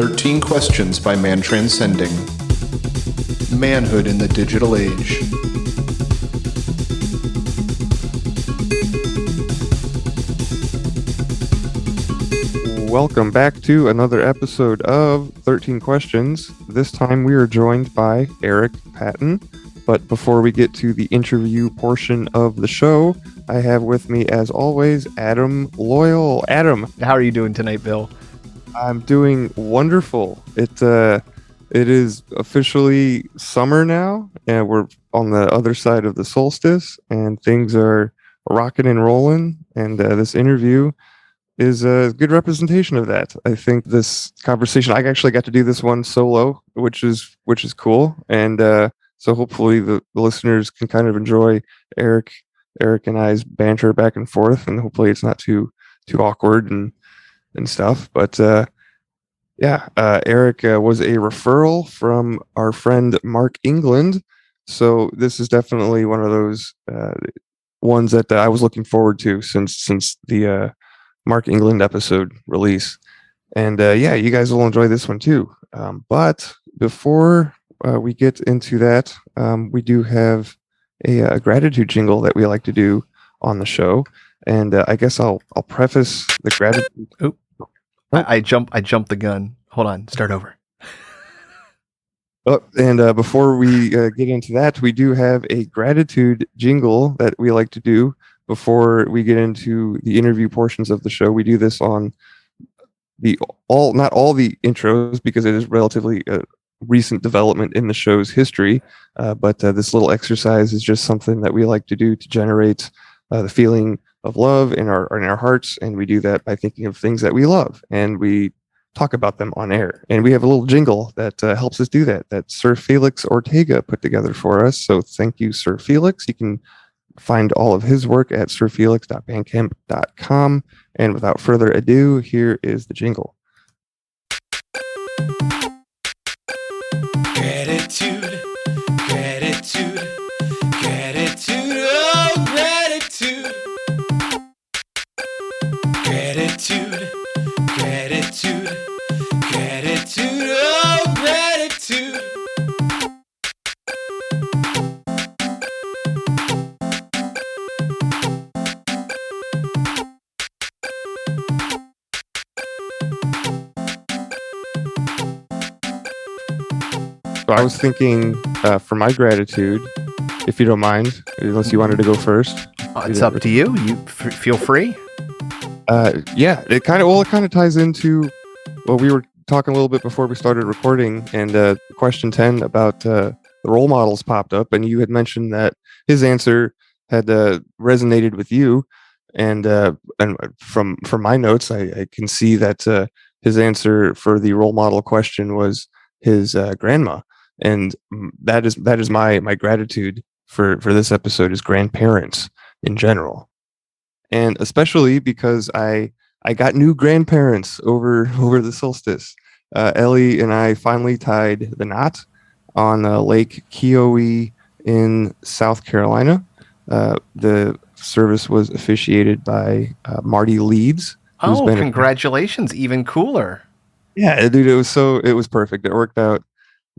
13 Questions by Man Transcending. Manhood in the Digital Age. Welcome back to another episode of 13 Questions. This time we are joined by Eric Patton. But before we get to the interview portion of the show, I have with me, as always, Adam Loyal. Adam. How are you doing tonight, Bill? I'm doing wonderful. It is officially summer now, and we're on the other side of the solstice, and things are rocking and rolling, and this interview is a good representation of that. I think this conversation, I actually got to do this one solo, which is cool, and so hopefully the listeners can kind of enjoy Eric and I's banter back and forth, and hopefully it's not too awkward and stuff. But Eric was a referral from our friend Mark England, so this is definitely one of those ones that I was looking forward to since the Mark England episode release. And you guys will enjoy this one too. But before we get into that, we do have a gratitude jingle that we like to do on the show. And I guess I'll preface the gratitude. Oh. I jumped the gun. Hold on, start over. Oh, and before we get into that, we do have a gratitude jingle that we like to do before we get into the interview portions of the show. We do this on not all the intros, because it is relatively a recent development in the show's history. But this little exercise is just something that we like to do to generate the feeling of love in our hearts, and we do that by thinking of things that we love, and we talk about them on air. And we have a little jingle that helps us do that Sir Felix Ortega put together for us. So thank you, Sir Felix. You can find all of his work at sirfelix.bandcamp.com. And without further ado, here is the jingle. Gratitude, gratitude, gratitude, oh gratitude. Gratitude, gratitude, gratitude, oh gratitude. So I was thinking for my gratitude, if you don't mind, unless you wanted to go first. It's up to you. You feel free. It kind of ties into what we were talking a little bit before we started recording, and question 10 about the role models popped up, and you had mentioned that his answer had resonated with you, and from my notes, I can see that his answer for the role model question was his grandma, and that is my gratitude for this episode is grandparents in general. And especially because I got new grandparents over the solstice. Ellie and I finally tied the knot on Lake Keowee in South Carolina. The service was officiated by Marty Leeds. Oh, congratulations! Even cooler. Yeah, dude, it was perfect. It worked out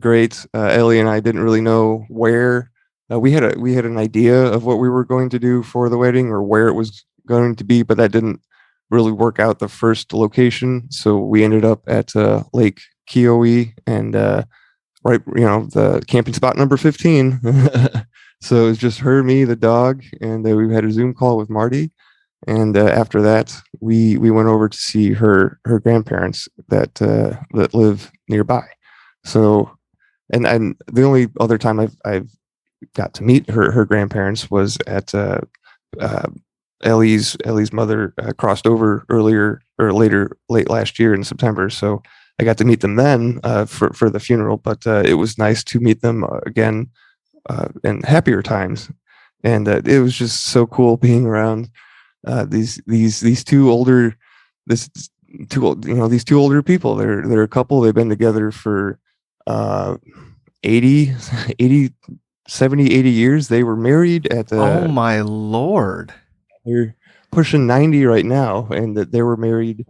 great. Ellie and I didn't really know where. We had an idea of what we were going to do for the wedding or where it was going to be, but that didn't really work out the first location. So we ended up at Lake Keowee, and the camping spot number 15. So it was just her, me, the dog, and we had a Zoom call with Marty. And after that, we went over to see her grandparents that live nearby. So, and the only other time I've got to meet her grandparents was at Ellie's mother crossed over late last year in September, so I got to meet them then for the funeral. But it was nice to meet them again in happier times, and it was just so cool being around these two older people. They're a couple. They've been together for 80 70, 80 years. They were married at oh my lord. They're pushing 90 right now, and that they were married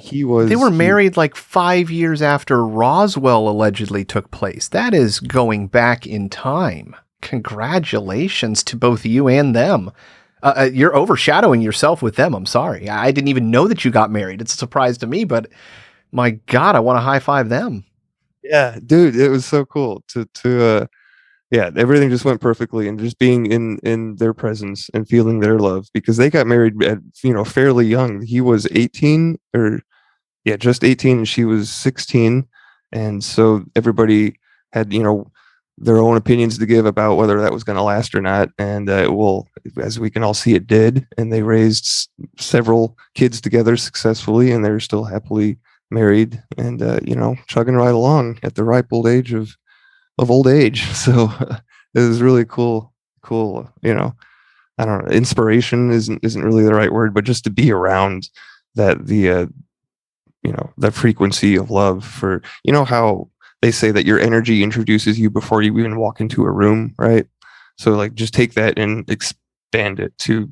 He was. They were married like 5 years after Roswell allegedly took place. That is going back in time. Congratulations to both you and them. You're overshadowing yourself with them. I'm sorry. I didn't even know that you got married. It's a surprise to me, but my God, I want to high five them. Yeah, dude, it was so cool yeah, everything just went perfectly, and just being in their presence and feeling their love, because they got married at, fairly young. He was 18, or yeah, just 18, and she was 16. And so everybody had, their own opinions to give about whether that was going to last or not. And well, as we can all see, it did. And they raised several kids together successfully, and they're still happily married and, chugging right along at the ripe old age of old age. So it was really cool, I don't know, inspiration isn't really the right word, but just to be around that, the frequency of love for, how they say that your energy introduces you before you even walk into a room, right? So like, just take that and expand it to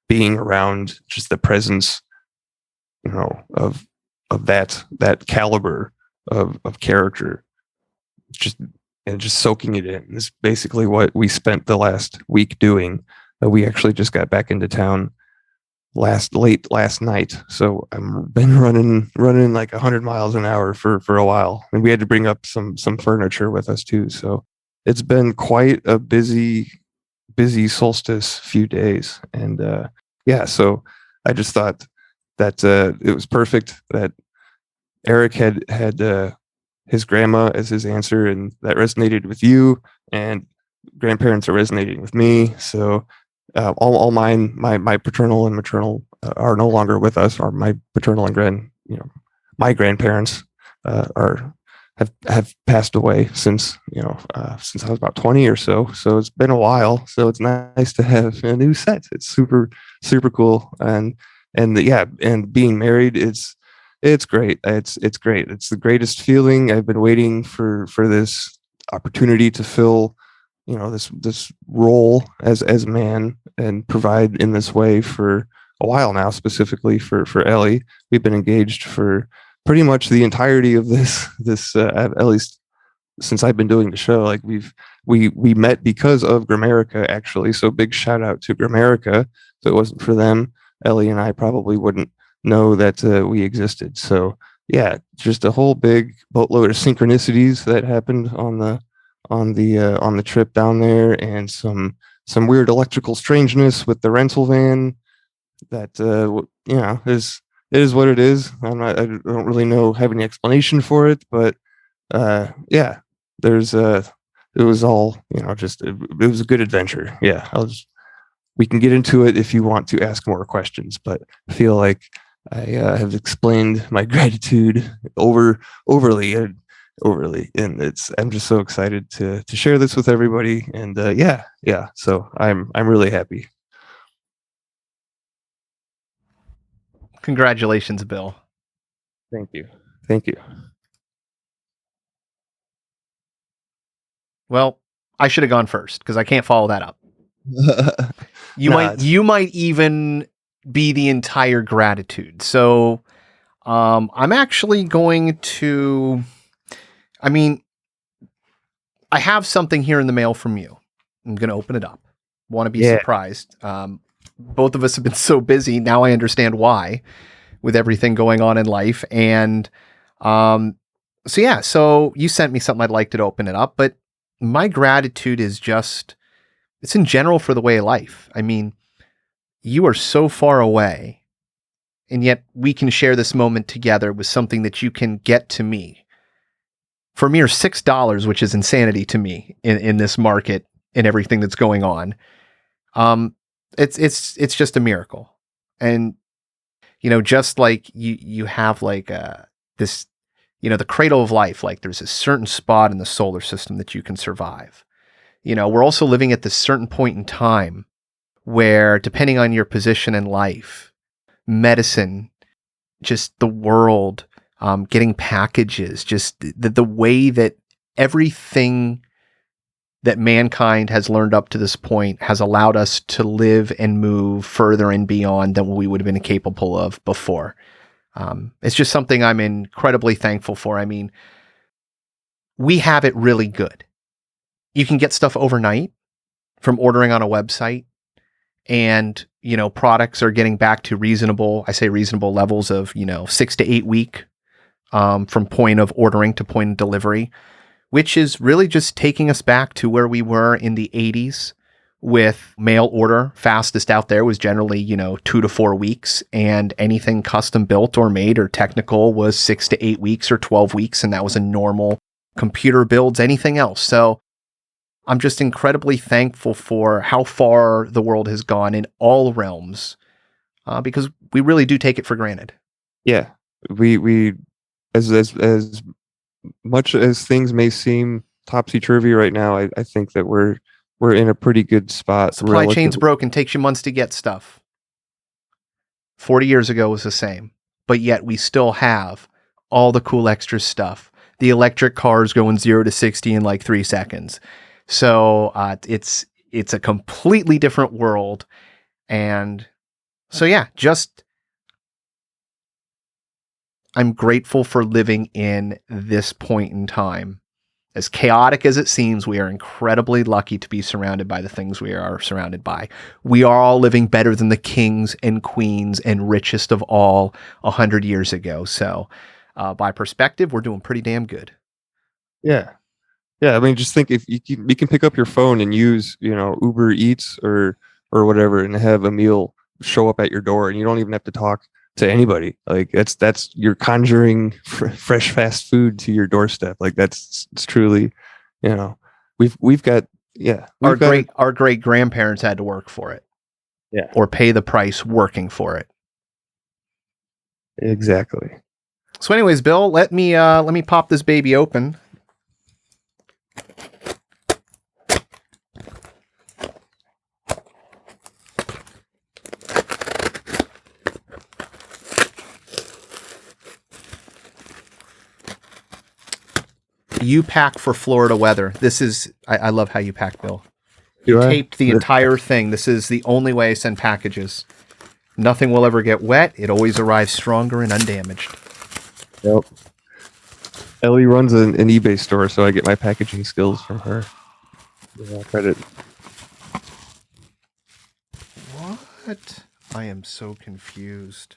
being around just the presence, of that caliber of character, just soaking it in. This is basically what we spent the last week doing. We actually just got back into town late last night, so I've been running like 100 miles an hour for a while, and we had to bring up some furniture with us too. So it's been quite a busy solstice few days, and yeah. So I just thought that it was perfect that Eric had his grandma as his answer, and that resonated with you, and grandparents are resonating with me. So all mine, my paternal and maternal are no longer with us, or my paternal and my grandparents have passed away since since I was about 20 or so. So it's been a while. So it's nice to have a new set. It's super cool, and being married, it's great. It's great. It's the greatest feeling. I've been waiting for this opportunity to fill, this role as a man and provide in this way for a while now, specifically for Ellie. We've been engaged for pretty much the entirety of this at least since I've been doing the show. Like we met because of Grammarica, actually. So big shout out to Grammarica. If it wasn't for them, Ellie and I probably wouldn't know that we existed. So yeah, just a whole big boatload of synchronicities that happened on the trip down there, and some weird electrical strangeness with the rental van that is what it is. I don't really have any explanation for it, but yeah, there's it was all, it was a good adventure. Yeah, we can get into it if you want to ask more questions, but I feel like I have explained my gratitude overly, and I'm just so excited to share this with everybody. And yeah. So I'm really happy. Congratulations, Bill. Thank you. Well, I should have gone first because I can't follow that up. You might even be the entire gratitude. So I'm actually going to, I have something here in the mail from you. I'm going to open it up. Want to be surprised. Both of us have been so busy. Now I understand why, with everything going on in life. And so you sent me something. I'd like to open it up, but my gratitude is just, it's in general for the way of life. I mean, you are so far away, and yet we can share this moment together with something that you can get to me for mere $6, which is insanity to me in this market and everything that's going on. It's just a miracle. And, just like you have like this, the cradle of life, like there's a certain spot in the solar system that you can survive. We're also living at this certain point in time where, depending on your position in life, medicine, just the world, getting packages, just the way that everything that mankind has learned up to this point has allowed us to live and move further and beyond than what we would have been capable of before. It's just something I'm incredibly thankful for. I mean, we have it really good. You can get stuff overnight from ordering on a website, and, products are getting back to reasonable levels of, 6 to 8 week from point of ordering to point of delivery, which is really just taking us back to where we were in the 80s with mail order. Fastest out there was generally, 2 to 4 weeks, and anything custom built or made or technical was 6 to 8 weeks or 12 weeks. And that was a normal computer builds, anything else. So I'm just incredibly thankful for how far the world has gone in all realms, because we really do take it for granted. Yeah, we as much as things may seem topsy-turvy right now, I think that we're in a pretty good spot. Supply chain's broken, takes you months to get stuff. 40 years ago was the same, but yet we still have all the cool extra stuff. The electric cars going 0 to 60 in like 3 seconds. So it's a completely different world. And so, yeah, I'm grateful for living in this point in time. As chaotic as it seems, we are incredibly lucky to be surrounded by the things we are surrounded by. We are all living better than the kings and queens and richest of all 100 years ago. So by perspective, we're doing pretty damn good. Yeah. Yeah, I mean, just think if you can pick up your phone and use, Uber Eats or whatever, and have a meal show up at your door, and you don't even have to talk to anybody. Like that's you're conjuring fresh fast food to your doorstep. Like it's truly, we've got our great grandparents had to work for it, or pay the price working for it. Exactly. So, anyways, Bill, let me pop this baby open. You pack for Florida weather. This is, I love how you pack, Bill. You taped the entire thing. This is the only way I send packages. Nothing will ever get wet. It always arrives stronger and undamaged. Yep. Ellie runs an eBay store, so I get my packaging skills from her. Yeah, credit. What? I am so confused.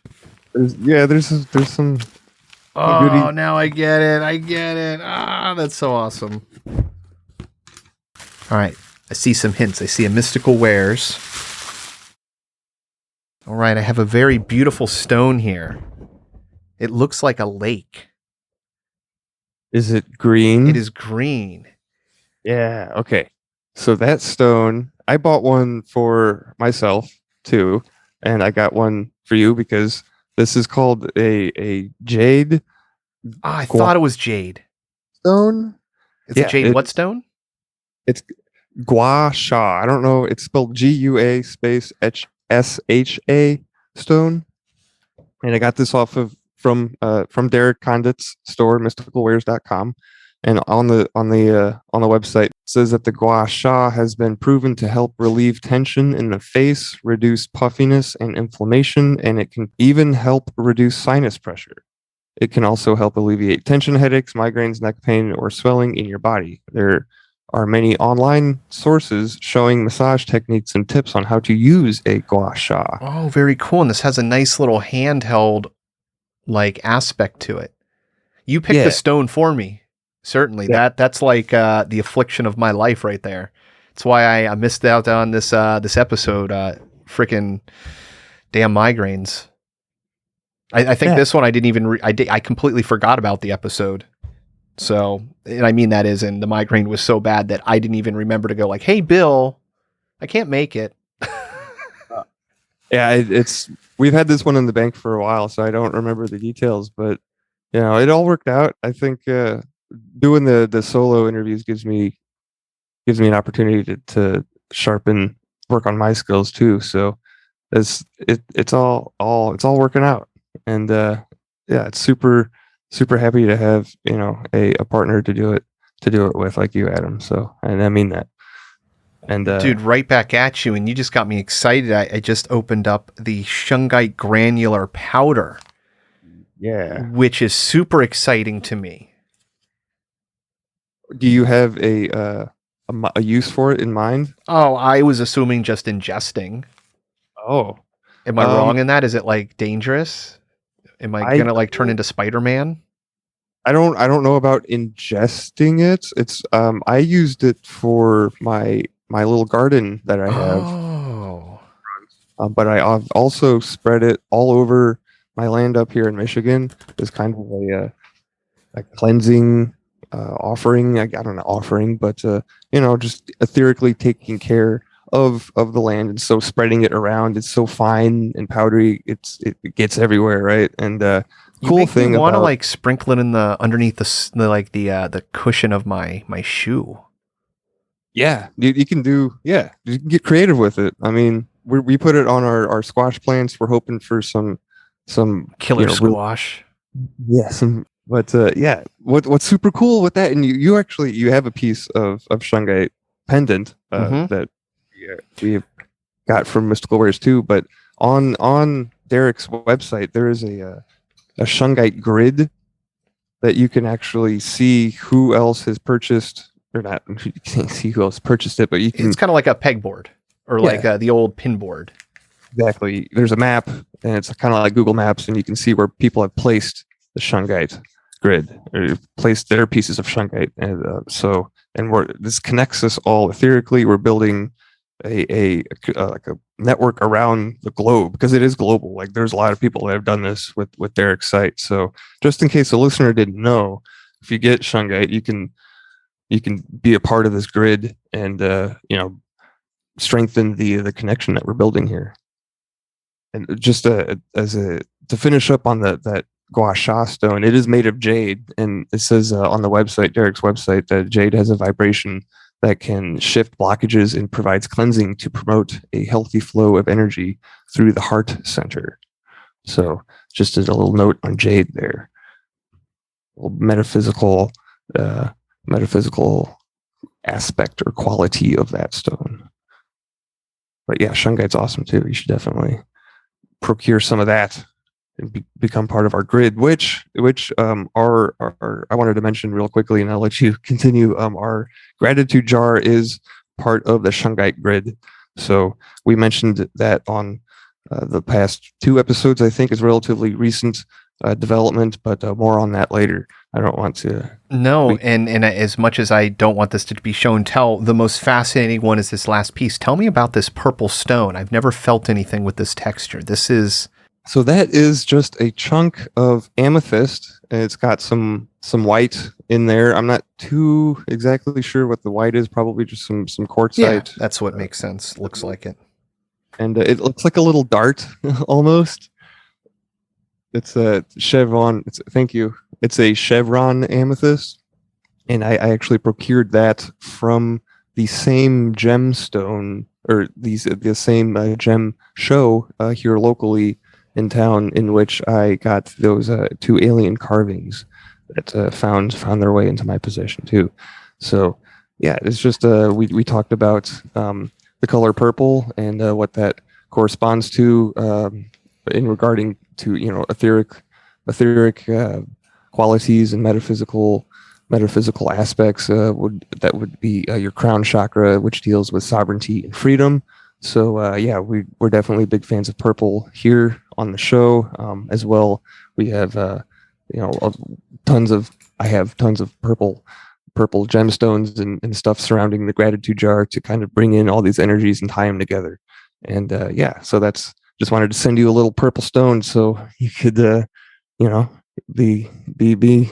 There's some... Oh, now I get it. Ah, that's so awesome. All right. I see some hints. I see a mystical wares. All right. I have a very beautiful stone here. It looks like a lake. Is it green? It is green. Yeah. Okay. So that stone, I bought one for myself too, and I got one for you because this is called a jade. I thought it was jade. Stone? It's a jade what stone? It's gua sha. I don't know. It's spelled GUA space HSHA stone. And I got this from Derek Condit's store, mysticalwares.com. And on the website, it says that the gua sha has been proven to help relieve tension in the face, reduce puffiness and inflammation, and it can even help reduce sinus pressure. It can also help alleviate tension headaches, migraines, neck pain, or swelling in your body. There are many online sources showing massage techniques and tips on how to use a gua sha. Oh, very cool. And this has a nice little handheld aspect to it. You picked the stone for me. Certainly. Yeah. That's like the affliction of my life right there. That's why I missed out on this episode. Freaking damn migraines. I think this one I didn't even I completely forgot about the episode. So, and I mean that is, and the migraine was so bad that I didn't even remember to go like, "Hey, Bill, I can't make it." Yeah, we've had this one in the bank for a while, so I don't remember the details, but it all worked out. I think doing the solo interviews gives me an opportunity to sharpen, work on my skills too. So it's all working out, and it's super happy to have a partner to do it with, like you, Adam. So, and I mean that. And dude, right back at you, and you just got me excited. I just opened up the Shungite granular powder. Yeah. which is super exciting to me. Do you have a use for it in mind? Oh, I was assuming just ingesting. Oh, Am I wrong in that? Is it like dangerous? Am I gonna like turn into Spider-Man? I don't know about ingesting it. It's I used it for my little garden that I have. Oh. But I've also spread it all over my land up here in Michigan as kind of a cleansing offering. I don't know offering, but just etherically taking care of the land, and so spreading it around. It's so fine and powdery. It gets everywhere, right? And You cool make thing me want to about like sprinkle it in the underneath the cushion of my shoe. yeah, you can do you can get creative with it. I mean, we put it on our squash plants. We're hoping for some Killer squash. yeah, but yeah, what's super cool with that, and you actually you have a piece of Shungite pendant that we got from Mystical Wares too. But on Derek's website, there is a Shungite grid that you can actually see who else has purchased, or not. You can't see who else purchased it, but you can. It's kind of like a pegboard or like the old pinboard. Exactly. There's a map, and it's kind of like Google Maps, and you can see where people have placed the Shungite grid or placed their pieces of Shungite, and this connects us all etherically. We're building a network around the globe because it is global. Like there's a lot of people that have done this with Derek's site. So just in case the listener didn't know, if you get Shungite, you can be a part of this grid and strengthen the connection that we're building here. And just to finish up on that gua sha stone, it is made of jade, and it says on the website, Derek's website, that jade has a vibration that can shift blockages and provides cleansing to promote a healthy flow of energy through the heart center. So just as a little note on jade there, metaphysical aspect or quality of that stone. But yeah, Shungite's awesome too. You should definitely procure some of that and become part of our grid, which are I wanted to mention real quickly, and I'll let you continue. Our gratitude jar is part of the Shungite grid. So we mentioned that on the past 2 episodes. I think is relatively recent development, but more on that later. I don't want to. No, and as much as I don't want this to be show and tell, the most fascinating one is this last piece. Tell me about this purple stone. I've never felt anything with this texture. So that is just a chunk of amethyst, and it's got some white in there. I'm not too exactly sure what the white is. Probably just some quartzite. Yeah, that's what makes sense. Looks like it. And it looks like a little dart almost. It's a chevron. Thank you. It's a chevron amethyst, and I actually procured that from the same gemstone or the same gem show here locally in town, in which I got those 2 alien carvings that found their way into my possession too. So yeah, it's just we talked about the color purple and what that corresponds to in regarding to etheric qualities and metaphysical aspects. That would be your crown chakra, which deals with sovereignty and freedom. So yeah, we're definitely big fans of purple here on the show as well. We have tons of purple gemstones and stuff surrounding the gratitude jar to kind of bring in all these energies and tie them together. And yeah, so that's just wanted to send you a little purple stone so you could be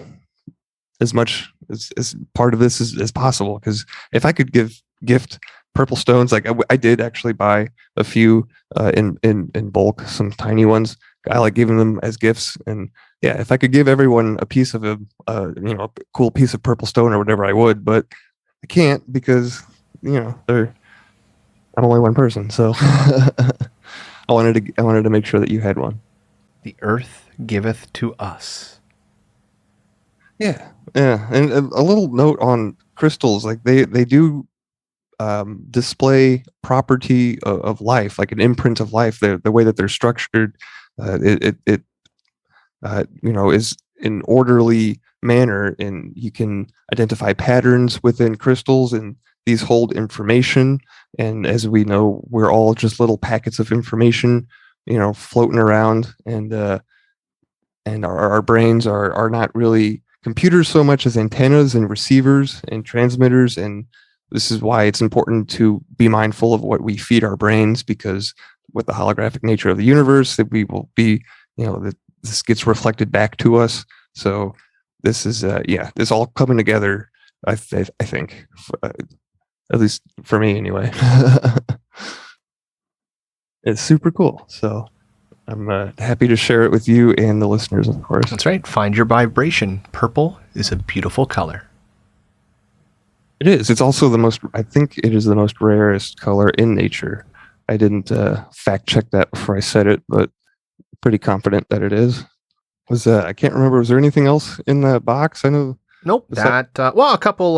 as much as part of this as possible. Because if I could gift purple stones, like I did actually buy a few in bulk, some tiny ones. I like giving them as gifts, and yeah, if I could give everyone a piece of a cool piece of purple stone or whatever, I would, but I can't because I'm only one person, so I wanted to make sure that you had one. The earth giveth to us. Yeah, and a little note on crystals, like they do display property of life, like an imprint of life. The way that they're structured, it is in orderly manner, and you can identify patterns within crystals, and these hold information. And as we know, we're all just little packets of information, floating around, and our brains are not really computers so much as antennas and receivers and transmitters. And this is why it's important to be mindful of what we feed our brains, because with the holographic nature of the universe, that we will be, that this gets reflected back to us. So this is, this all coming together, I think, at least for me anyway. It's super cool. So I'm happy to share it with you and the listeners, of course. That's right. Find your vibration. Purple is a beautiful color. It is. It's also I think it is the most rarest color in nature. I didn't fact check that before I said it, but pretty confident that it is. I can't remember. Was there anything else in the box? I know. Nope. A couple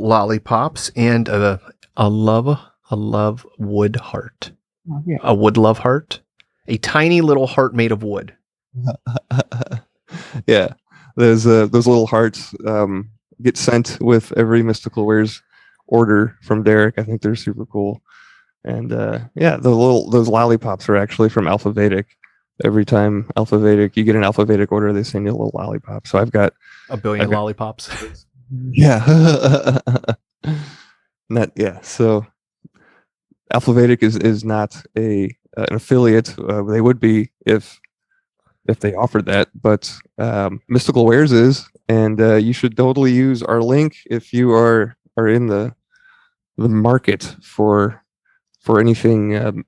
lollipops and a love wood heart. Oh, yeah. A wood love heart. A tiny little heart made of wood. Yeah. Those little hearts get sent with every Mystical Wares order from Derek. I think they're super cool. And those lollipops are actually from Alpha Vedic. Every time you get an Alpha Vedic order, they send you a little lollipop. So I've got a billion lollipops. Yeah. So Alpha Vedic is not an affiliate. They would be if they offered that, but Mystical Wares is, and you should totally use our link if you are in the market for anything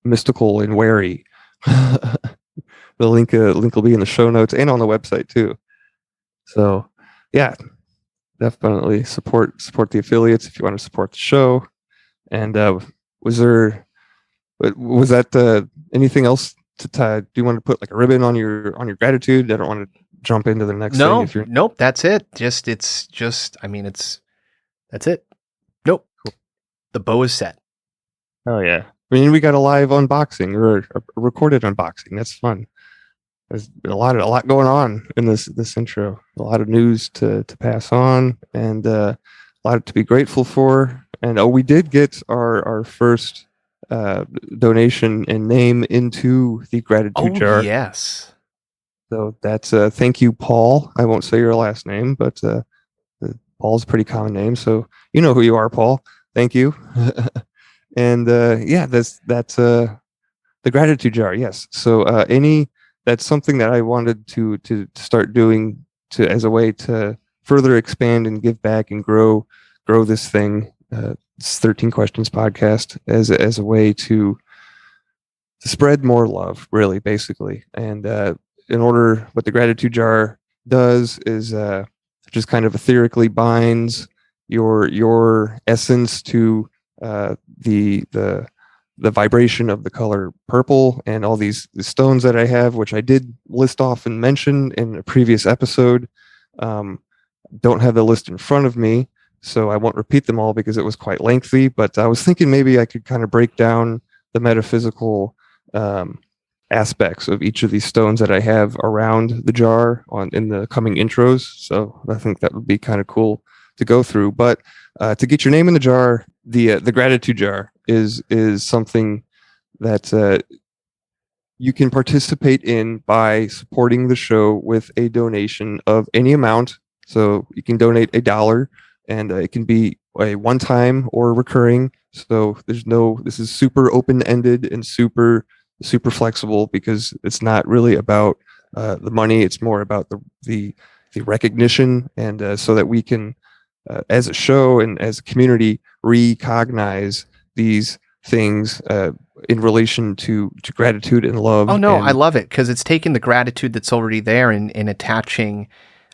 mystical and wary. The link will be in the show notes and on the website too. So yeah, definitely support the affiliates if you want to support the show. And was that anything else to tie? Do you want to put like a ribbon on your gratitude? I don't want to jump into the next thing. Nope, that's it. That's it. Nope. Cool. The bow is set. Oh yeah. I mean, we got a live unboxing or a recorded unboxing. That's fun. There's a lot going on in this intro. A lot of news to pass on, and a lot to be grateful for. And we did get our first donation and name into the gratitude jar. Yes. So that's thank you, Paul. I won't say your last name, but Paul's a pretty common name, so you know who you are, Paul. Thank you. And that's the gratitude jar. Yes. So that's something that I wanted to start doing as a way to further expand and give back and grow this thing. This 13 Questions podcast as a way to spread more love, really, basically. And what the gratitude jar does is just kind of etherically binds your essence to the vibration of the color purple, and all these stones that I have, which I did list off and mention in a previous episode. Don't have the list in front of me, so I won't repeat them all because it was quite lengthy, but I was thinking maybe I could kind of break down the metaphysical aspects of each of these stones that I have around the jar in the coming intros. So I think that would be kind of cool to go through. But to get your name in the jar, the gratitude jar is something that you can participate in by supporting the show with a donation of any amount. So you can donate $1, and it can be a one-time or recurring. So this is super open-ended and super flexible, because it's not really about the money. It's more about the recognition, and so that we can, as a show and as a community, recognize these things in relation to gratitude and love. Oh no, I love it, because it's taking the gratitude that's already there and attaching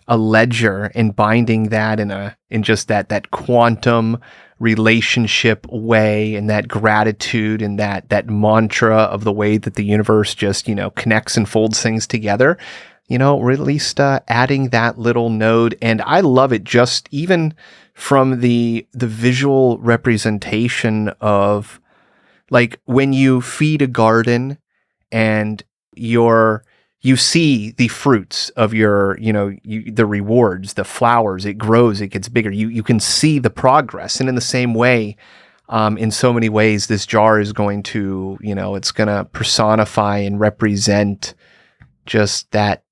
a ledger and binding that in just that quantum relationship way, and that gratitude and that mantra of the way that the universe just connects and folds things together. Or at least adding that little node. And I love it, just even from the visual representation of, like, when you feed a garden and you're you see the fruits of your, the rewards, the flowers, it grows, it gets bigger. You can see the progress. And in the same way, in so many ways, this jar is going to, it's going to personify and represent just that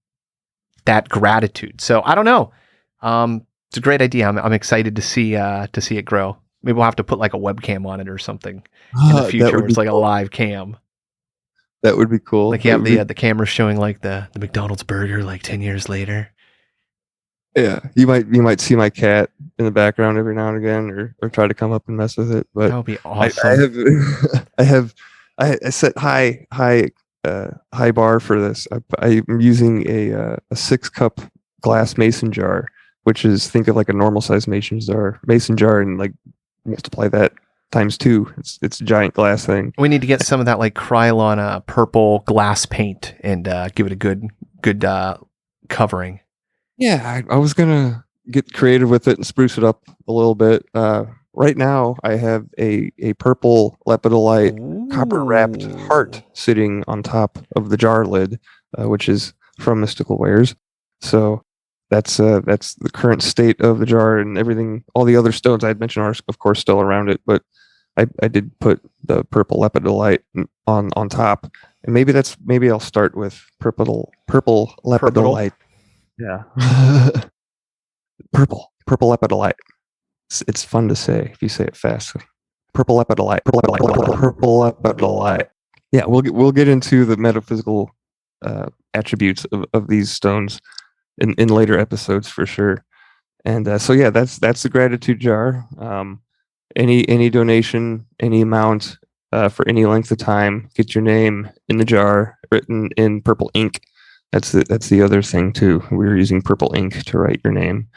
gratitude. So I don't know. It's a great idea. I'm excited to see it grow. Maybe we'll have to put like a webcam on it or something in the future where it's like a live cam. That would be cool. Like you have the camera showing like the McDonald's burger like 10 years later. Yeah, you might see my cat in the background every now and again, or try to come up and mess with it. But that would be awesome. I set high bar for this. I'm using a 6-cup glass mason jar, which is, think of like a normal size mason jar, and like multiply that times 2. It's a giant glass thing. We need to get some of that like Krylon purple glass paint and give it a good covering. Yeah, I was gonna get creative with it and spruce it up a little bit. Right now, I have a purple lepidolite copper wrapped heart sitting on top of the jar lid, which is from Mystical Wares. So that's the current state of the jar, and everything. All the other stones I had mentioned are, of course, still around it, but I did put the purple lepidolite on top, and maybe I'll start with purple lepidolite. Yeah, purple lepidolite. It's fun to say if you say it fast. Purple lepidolite. Purple lepidolite. Yeah, we'll get into the metaphysical attributes of these stones in later episodes for sure. And so yeah, that's the gratitude jar. Any donation, any amount for any length of time, get your name in the jar written in purple ink. That's the other thing too. We're using purple ink to write your name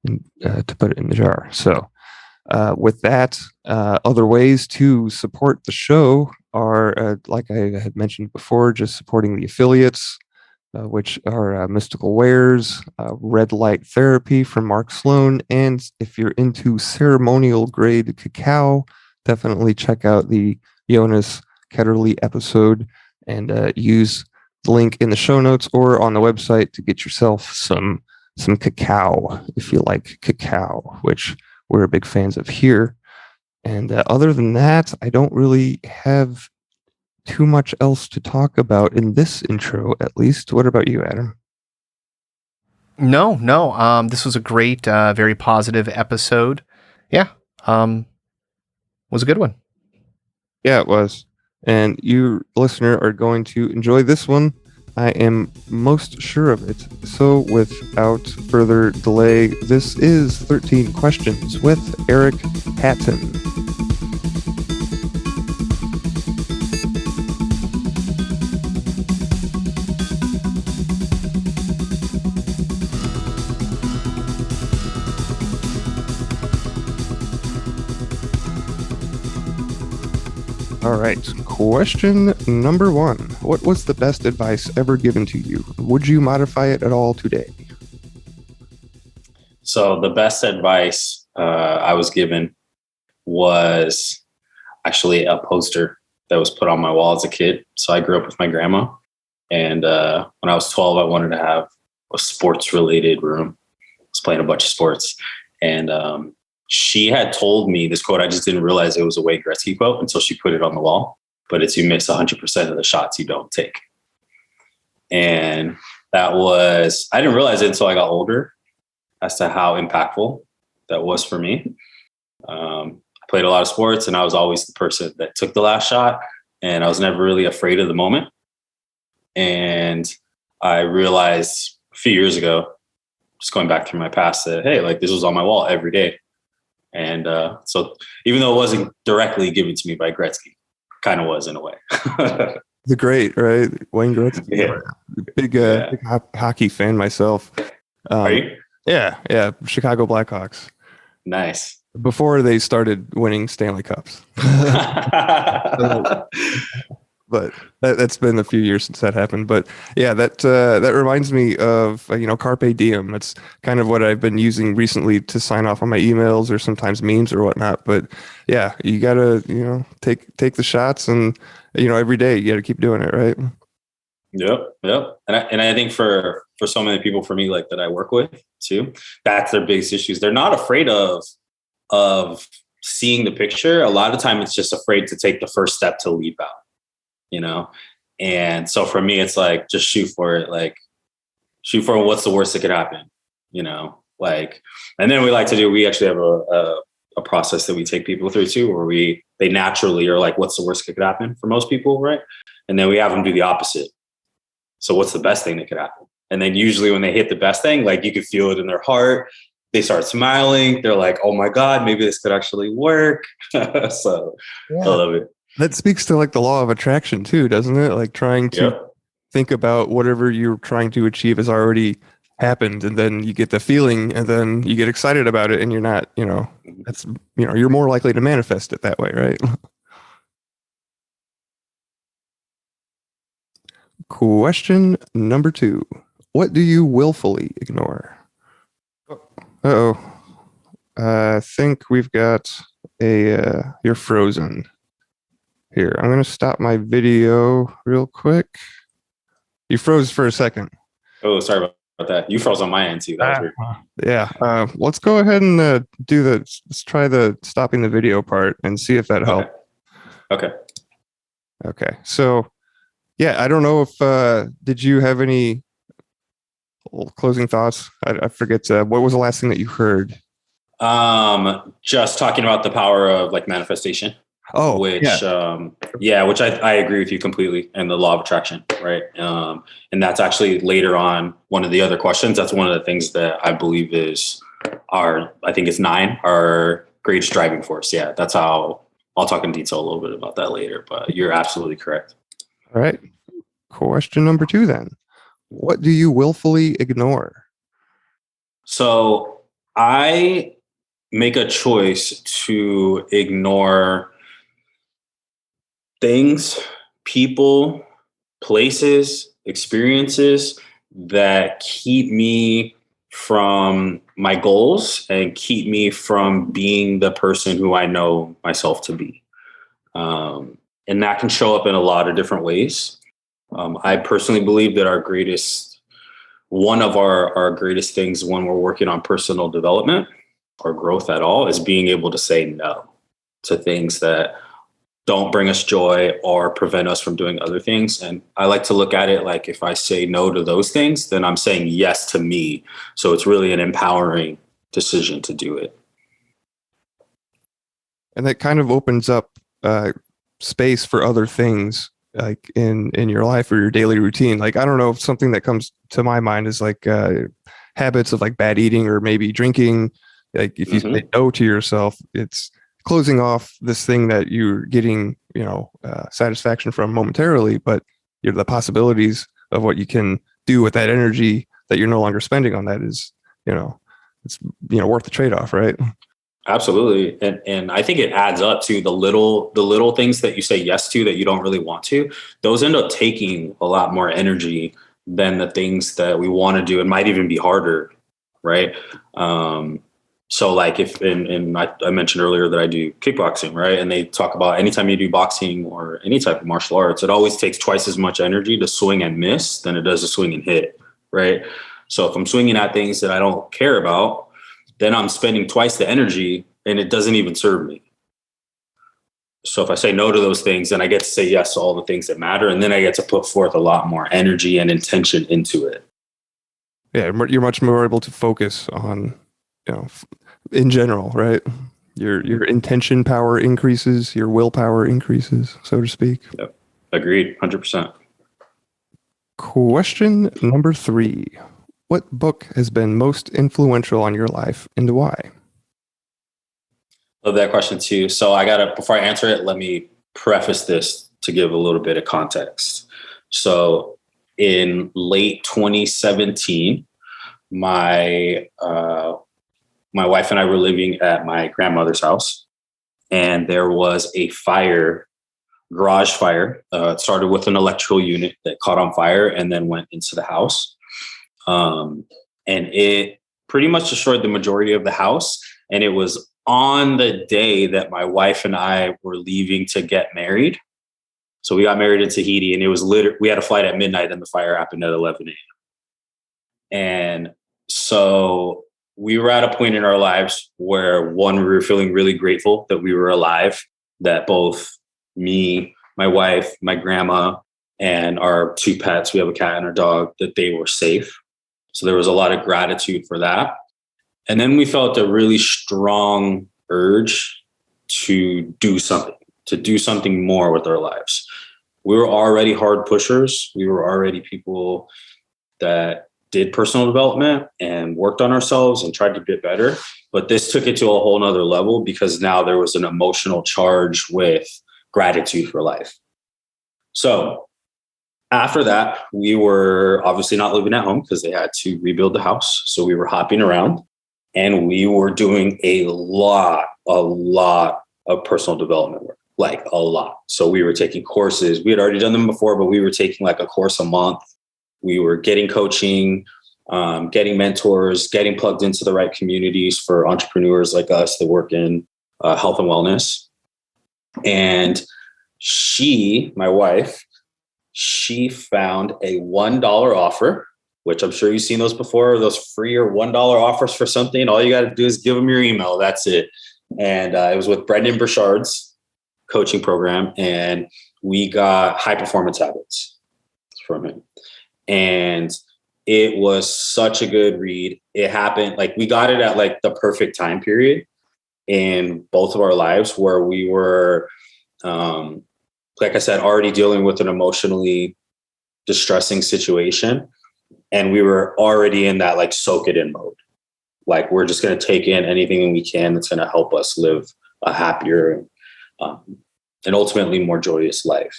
and to put it in the jar. So with that, other ways to support the show are, like I had mentioned before, just supporting the affiliates, which are Mystical Wares, Red Light Therapy from Mark Sloan, and if you're into ceremonial grade cacao, definitely check out the Jonas Ketterle episode and use the link in the show notes or on the website to get yourself some cacao if you like cacao, which we're big fans of here. And other than that, I don't really have too much else to talk about in this intro, at least. What about you, Adam? No. This was a great, very positive episode. Yeah. Was a good one. Yeah, it was. And you, listener, are going to enjoy this one. I am most sure of it. So without further delay, this is 13 Questions with Eric Patton. All right, question number 1. What was the best advice ever given to you? Would you modify it at all today? So the best advice I was given was actually a poster that was put on my wall as a kid. So I grew up with my grandma. And when I was 12, I wanted to have a sports-related room. I was playing a bunch of sports. And she had told me this quote. I just didn't realize it was a Wayne Gretzky quote until she put it on the wall. But it's, you miss 100% of the shots you don't take. And that was, I didn't realize it until I got older as to how impactful that was for me. I played a lot of sports and I was always the person that took the last shot, and I was never really afraid of the moment. And I realized a few years ago, just going back through my past, that, hey, like this was on my wall every day. And so even though it wasn't directly given to me by Gretzky, kind of was in a way. The great, right? Wayne Gretzky. Yeah. Big hockey fan myself. Are you? Yeah. Chicago Blackhawks. Nice. Before they started winning Stanley Cups. But that's been a few years since that happened. But yeah, that reminds me of, Carpe Diem. That's kind of what I've been using recently to sign off on my emails or sometimes memes or whatnot. But yeah, you gotta, take the shots, and every day you gotta keep doing it, right? Yep. And I think for so many people, for me, like that I work with too, that's their biggest issues. They're not afraid of seeing the picture. A lot of time it's just afraid to take the first step to leap out, you know? And so for me, it's like, just shoot for it. Like, shoot for what's the worst that could happen, you know? Like, and then we actually have a process that we take people through too, where they naturally are like, what's the worst that could happen for most people, right? And then we have them do the opposite. So what's the best thing that could happen? And then usually when they hit the best thing, like you can feel it in their heart. They start smiling. They're like, oh my God, maybe this could actually work. So yeah. I love it. That speaks to like the law of attraction too, doesn't it? Like trying to think about whatever you're trying to achieve has already happened, and then you get the feeling and then you get excited about it, and you're not, you're more likely to manifest it that way, right? Question number 2. What do you willfully ignore? Uh-oh. I think we've got you're frozen. Here, I'm going to stop my video real quick. You froze for a second. Oh, sorry about that. You froze on my end too. That was weird. Yeah. Let's go ahead and let's try the stopping the video part and see if that helps. Okay. So, yeah, I don't know if, did you have any closing thoughts? I forget. What was the last thing that you heard? Just talking about the power of like manifestation. Oh, which I agree with you completely, and the law of attraction, right? And that's actually later on one of the other questions. That's one of the things that I believe is I think it's 9, our greatest driving force. Yeah, that's how I'll talk in detail a little bit about that later, but you're absolutely correct. All right. Question number 2 then. What do you willfully ignore? So I make a choice to ignore things, people, places, experiences that keep me from my goals and keep me from being the person who I know myself to be. And that can show up in a lot of different ways. I personally believe that one of our greatest things when we're working on personal development or growth at all is being able to say no to things that don't bring us joy or prevent us from doing other things. And I like to look at it like, if I say no to those things, then I'm saying yes to me. So it's really an empowering decision to do it. And that kind of opens up space for other things like in your life or your daily routine. Like, I don't know, if something that comes to my mind is like habits of like bad eating or maybe drinking. Like if you say no to yourself, it's closing off this thing that you're getting, satisfaction from momentarily, but the possibilities of what you can do with that energy that you're no longer spending on that is, it's worth the trade-off, right? Absolutely. And I think it adds up to the little things that you say yes to that you don't really want to. Those end up taking a lot more energy than the things that we want to do. It might even be harder, right? So like I mentioned earlier that I do kickboxing, right? And they talk about anytime you do boxing or any type of martial arts, it always takes twice as much energy to swing and miss than it does to swing and hit, right? So if I'm swinging at things that I don't care about, then I'm spending twice the energy and it doesn't even serve me. So if I say no to those things, then I get to say yes to all the things that matter. And then I get to put forth a lot more energy and intention into it. Yeah, you're much more able to focus on, in general, right? Your intention power increases, your willpower increases, so to speak. Yep. Agreed, 100%. Question number 3. What book has been most influential on your life and why? Love that question too. So before I answer it, let me preface this to give a little bit of context. So in late 2017, my wife and I were living at my grandmother's house, and there was a garage fire. It started with an electrical unit that caught on fire and then went into the house. And it pretty much destroyed the majority of the house. And it was on the day that my wife and I were leaving to get married. So we got married in Tahiti, and it was we had a flight at midnight, and the fire happened at 11 a.m. And so we were at a point in our lives where, one, we were feeling really grateful that we were alive, that both me, my wife, my grandma, and our 2 pets, we have a cat and a dog, that they were safe. So there was a lot of gratitude for that. And then we felt a really strong urge to do something more with our lives. We were already hard pushers. We were already people that did personal development and worked on ourselves and tried to get better. But this took it to a whole nother level, because now there was an emotional charge with gratitude for life. So after that, we were obviously not living at home because they had to rebuild the house. So we were hopping around, and we were doing a lot of personal development work, like a lot. So we were taking courses. We had already done them before, but we were taking like a course a month. We were getting coaching, getting mentors, getting plugged into the right communities for entrepreneurs like us that work in health and wellness. And my wife, she found a $1 offer, which I'm sure you've seen those before, those free or $1 offers for something. All you got to do is give them your email. That's it. And it was with Brendan Burchard's coaching program. And we got High Performance Habits from him. And it was such a good read. It happened, like, we got it at like the perfect time period in both of our lives, where we were, like I said, already dealing with an emotionally distressing situation. And we were already in that like soak it in mode. Like, we're just going to take in anything we can that's going to help us live a happier and ultimately more joyous life.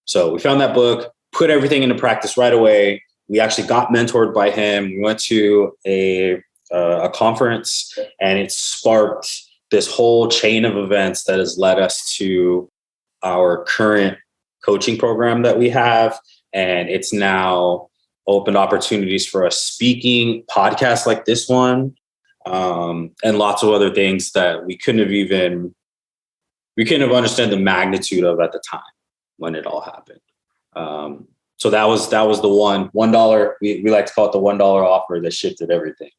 So we found that book, put everything into practice right away. We actually got mentored by him. We went to a conference, and it sparked this whole chain of events that has led us to our current coaching program that we have. And it's now opened opportunities for us speaking, podcasts like this one, and lots of other things that we couldn't have understood the magnitude of at the time when it all happened. So that was the $1. We like to call it the $1 offer that shifted everything.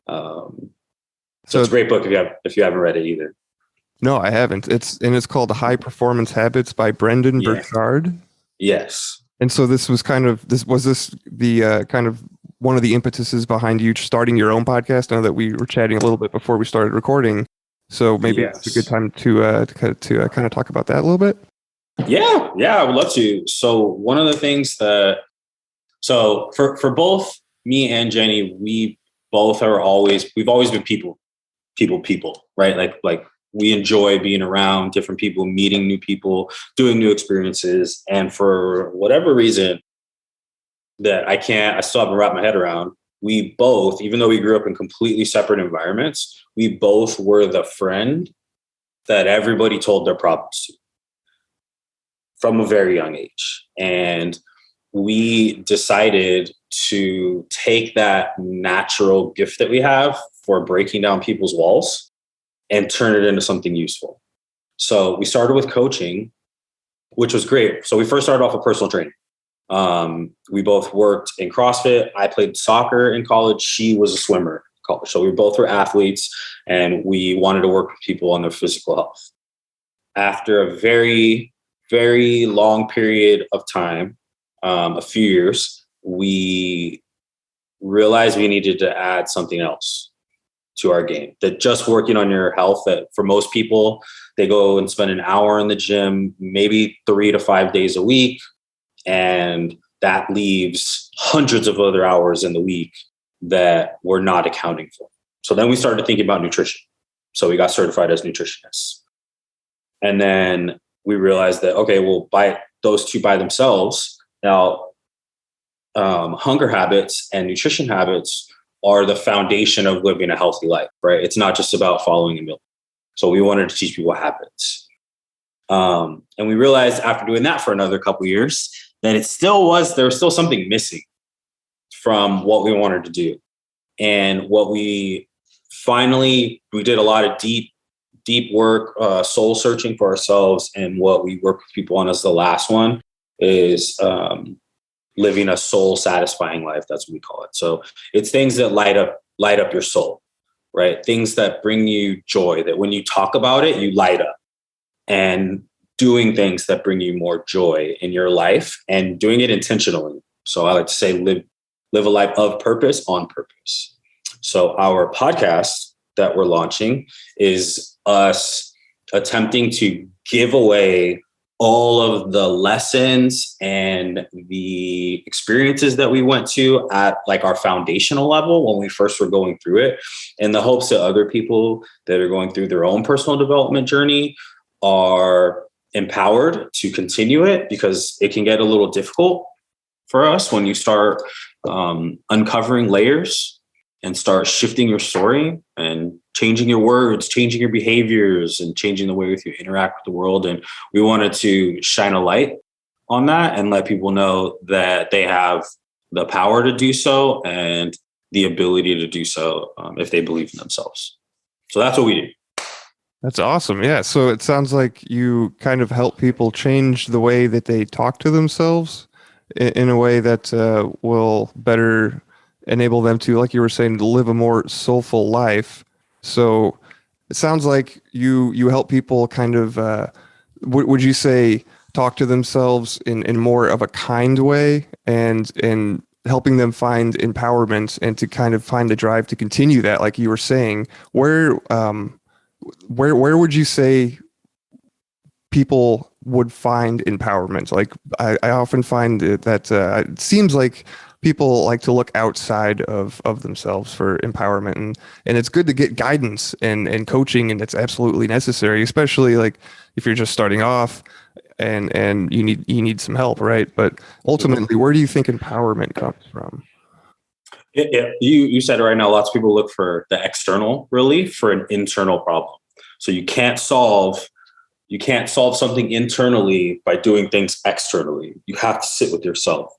So it's a great book if you haven't read it either. No, I haven't. It's called High Performance Habits by Brendan Burchard. Yes. And so this was kind of the kind of one of the impetuses behind you starting your own podcast. I know that we were chatting a little bit before we started recording, so maybe it's a good time to kind of talk about that a little bit. Yeah, I would love to. So one of the things for both me and Jenny, we've always been people, right? Like we enjoy being around different people, meeting new people, doing new experiences. And for whatever reason that I still haven't wrapped my head around, we both, even though we grew up in completely separate environments, we both were the friend that everybody told their problems to from a very young age. And we decided to take that natural gift that we have for breaking down people's walls and turn it into something useful. So we started with coaching, which was great. So we first started off with personal training. We both worked in CrossFit. I played soccer in college. She was a swimmer in college. So we both were athletes, and we wanted to work with people on their physical health. After a very, very long period of time, a few years, we realized we needed to add something else to our game. That just working on your health, that for most people, they go and spend an hour in the gym, maybe 3 to 5 days a week. And that leaves hundreds of other hours in the week that we're not accounting for. So then we started thinking about nutrition. So we got certified as nutritionists. And then we realized that, okay, well, by those two by themselves, now hunger habits and nutrition habits are the foundation of living a healthy life, right? It's not just about following a meal. So we wanted to teach people habits. And we realized after doing that for another couple of years that there was still something missing from what we wanted to do. And what we did a lot of deep deep work, soul searching for ourselves. And what we work with people on as the last one is living a soul satisfying life. That's what we call it. So it's things that light up your soul, right? Things that bring you joy, that when you talk about it, you light up, and doing things that bring you more joy in your life and doing it intentionally. So I like to say, live a life of purpose on purpose. So our podcast that we're launching is us attempting to give away all of the lessons and the experiences that we went to at like our foundational level when we first were going through it, in the hopes that other people that are going through their own personal development journey are empowered to continue it, because it can get a little difficult for us when you start uncovering layers and start shifting your story and changing your words, changing your behaviors, and changing the way you interact with the world. And we wanted to shine a light on that and let people know that they have the power to do so and the ability to do so if they believe in themselves. So that's what we do. That's awesome. Yeah. So it sounds like you kind of help people change the way that they talk to themselves in a way that will better enable them to, like you were saying, to live a more soulful life. So it sounds like you help people kind of, would you say, talk to themselves in more of a kind way, and helping them find empowerment and to kind of find the drive to continue that, like you were saying. Where would you say people would find empowerment? Like I often find that it seems like people like to look outside of themselves for empowerment, and it's good to get guidance and coaching, and it's absolutely necessary, especially like if you're just starting off and you need some help, right? But ultimately, where do you think empowerment comes from? You said it right now. Lots of people look for the external relief for an internal problem. So you can't solve something internally by doing things externally. You have to sit with yourself.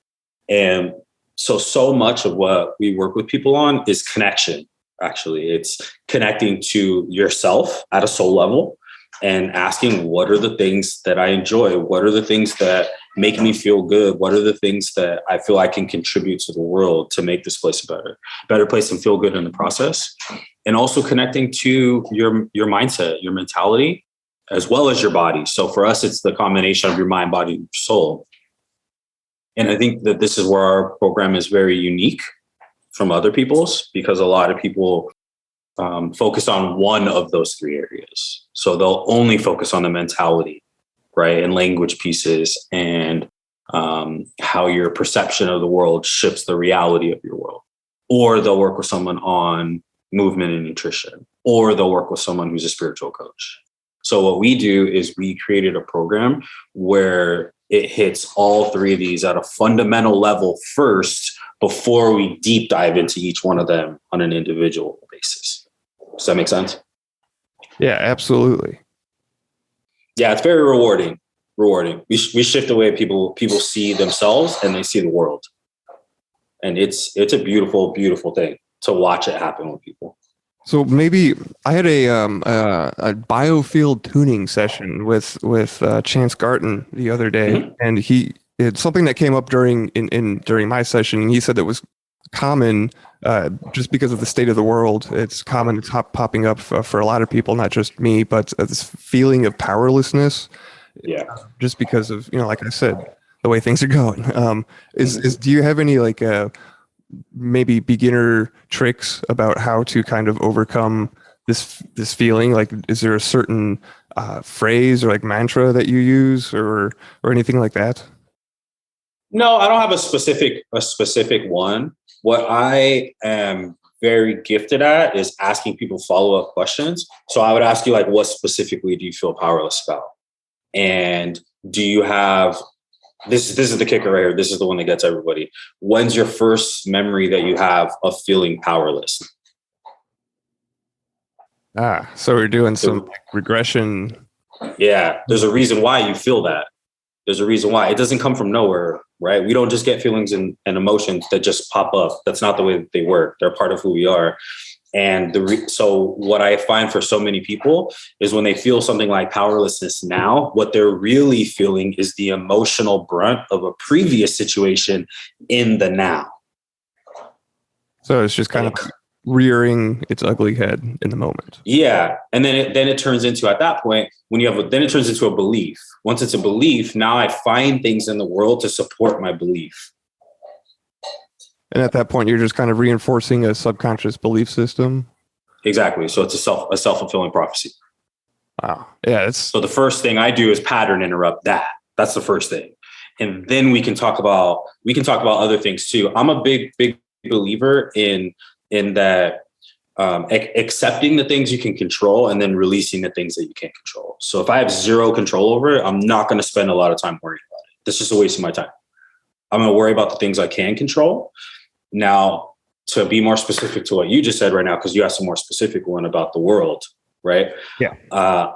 And so much of what we work with people on is connection. Actually, it's connecting to yourself at a soul level and asking, what are the things that I enjoy? What are the things that make me feel good? What are the things that I feel I can contribute to the world to make this place a better place and feel good in the process? And also connecting to your mindset, your mentality, as well as your body. So for us, it's the combination of your mind, body, and soul. And I think that this is where our program is very unique from other people's, because a lot of people focus on one of those three areas. So they'll only focus on the mentality, right? And language pieces, and how your perception of the world shifts the reality of your world. Or they'll work with someone on movement and nutrition, or they'll work with someone who's a spiritual coach. So what we do is we created a program where it hits all three of these at a fundamental level first, before we deep dive into each one of them on an individual basis. Does that make sense? Yeah, absolutely. Yeah, it's very rewarding. We shift the way people see themselves and they see the world. And it's a beautiful, beautiful thing to watch it happen with people. So maybe I had a biofield tuning session with Chance Garton the other day, mm-hmm. and it's something that came up during my session. He said that was common just because of the state of the world. It's common. It's popping up for a lot of people, not just me, but this feeling of powerlessness. Yeah. Just because of, like I said, the way things are going. Do you have any like maybe beginner tricks about how to kind of overcome this feeling? Like, is there a certain phrase or like mantra that you use or anything like that? No, I don't have a specific one. What I am very gifted at is asking people follow-up questions. So I would ask you, like, what specifically do you feel powerless about? And do you have this is the kicker right here. This is the one that gets everybody. When's your first memory that you have of feeling powerless? So we're doing some regression. Yeah, there's a reason why you feel that. There's a reason why. It doesn't come from nowhere, right? We don't just get feelings and emotions that just pop up. That's not the way that they work. They're part of who we are. And so what I find for so many people is when they feel something like powerlessness now, what they're really feeling is the emotional brunt of a previous situation in the now. So it's just kind of rearing its ugly head in the moment. Yeah. And then it turns into, at that point, then it turns into a belief. Once it's a belief, now I find things in the world to support my belief. And at that point, you're just kind of reinforcing a subconscious belief system. Exactly. So it's a self-fulfilling prophecy. Wow. Yeah. So the first thing I do is pattern interrupt that. That's the first thing. And then we can talk about other things too. I'm a big believer in that accepting the things you can control and then releasing the things that you can't control. So if I have zero control over it, I'm not going to spend a lot of time worrying about it. That's just a waste of my time. I'm going to worry about the things I can control. Now, to be more specific to what you just said right now, because you asked a more specific one about the world, right? Yeah. The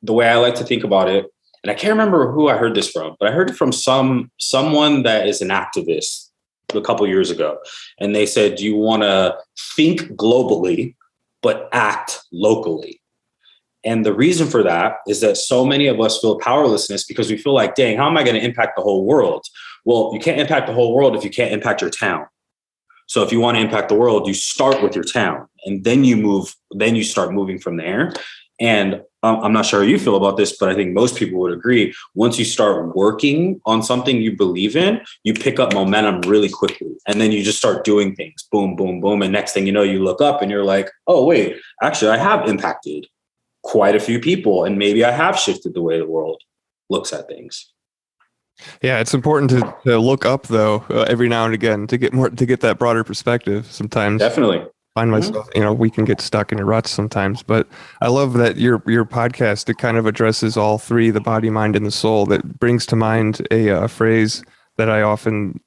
way I like to think about it, and I can't remember who I heard this from, but I heard it from someone that is an activist a couple years ago. And they said, you want to think globally, but act locally. And the reason for that is that so many of us feel powerlessness because we feel like, dang, how am I going to impact the whole world? Well, you can't impact the whole world if you can't impact your town. So if you want to impact the world, you start with your town and then you start moving from there. And I'm not sure how you feel about this, but I think most people would agree. Once you start working on something you believe in, you pick up momentum really quickly. And then you just start doing things. Boom, boom, boom. And next thing you know, you look up and you're like, oh, wait, actually, I have impacted quite a few people. And maybe I have shifted the way the world looks at things. Yeah, it's important to look up though every now and again to get that broader perspective. Sometimes definitely find myself, we can get stuck in a rut sometimes. But I love that your podcast, it kind of addresses all three: the body, mind, and the soul. That brings to mind a phrase that I often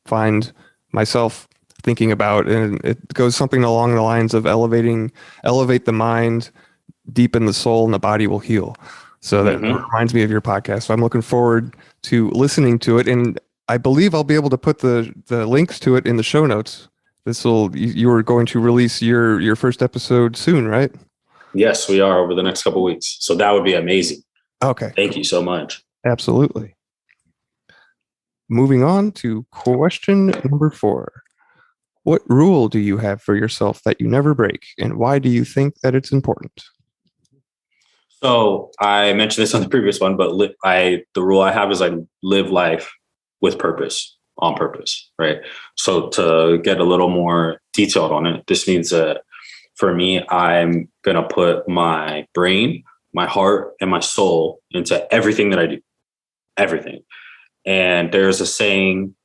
find myself thinking about, and it goes something along the lines of elevate the mind, deepen the soul, and the body will heal. So that reminds me of your podcast. So I'm looking forward to listening to it. And I believe I'll be able to put the links to it in the show notes. You are going to release your first episode soon, right? Yes, we are, over the next couple of weeks. So that would be amazing. Okay. Thank you so much. Absolutely. Moving on to question number 4. What rule do you have for yourself that you never break, and why do you think that it's important? So I mentioned this on the previous one, but the rule I have is I live life with purpose, on purpose, right? So to get a little more detailed on it, this means that for me, I'm going to put my brain, my heart, and my soul into everything that I do, everything. And there's a saying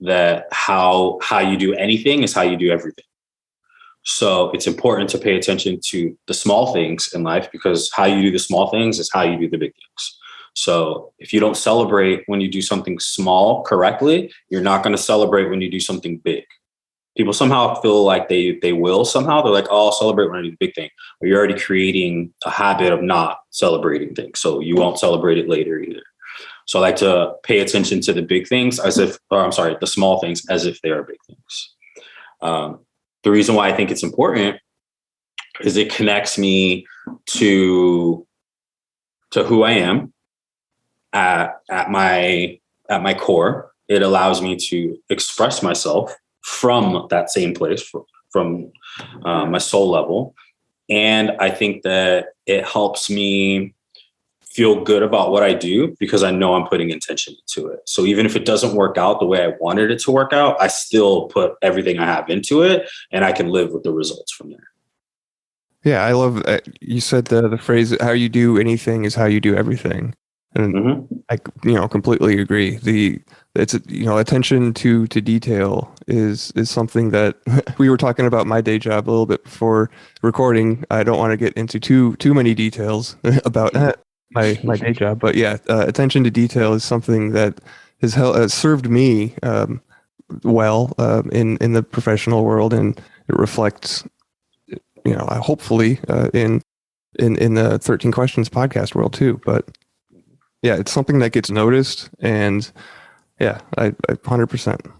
that how you do anything is how you do everything. So it's important to pay attention to the small things in life, because how you do the small things is how you do the big things. So if you don't celebrate when you do something small correctly, you're not going to celebrate when you do something big. People somehow feel like they will somehow. They're like, oh, I'll celebrate when I do the big thing. But you're already creating a habit of not celebrating things. So you won't celebrate it later either. So I like to pay attention to the big things the small things as if they are big things. The reason why I think it's important is it connects me to who I am at my core. It allows me to express myself from that same place, from my soul level. And I think that it helps me feel good about what I do because I know I'm putting intention into it. So even if it doesn't work out the way I wanted it to work out, I still put everything I have into it, and I can live with the results from there. Yeah, I love that you said the phrase, how you do anything is how you do everything. And I completely agree. Attention to detail is something that we were talking about my day job a little bit before recording. I don't want to get into too many details about my day job, but yeah, attention to detail is something that has served me well in the professional world, and it reflects, hopefully in the 13 Questions podcast world too. But yeah, it's something that gets noticed, and yeah, I 100%.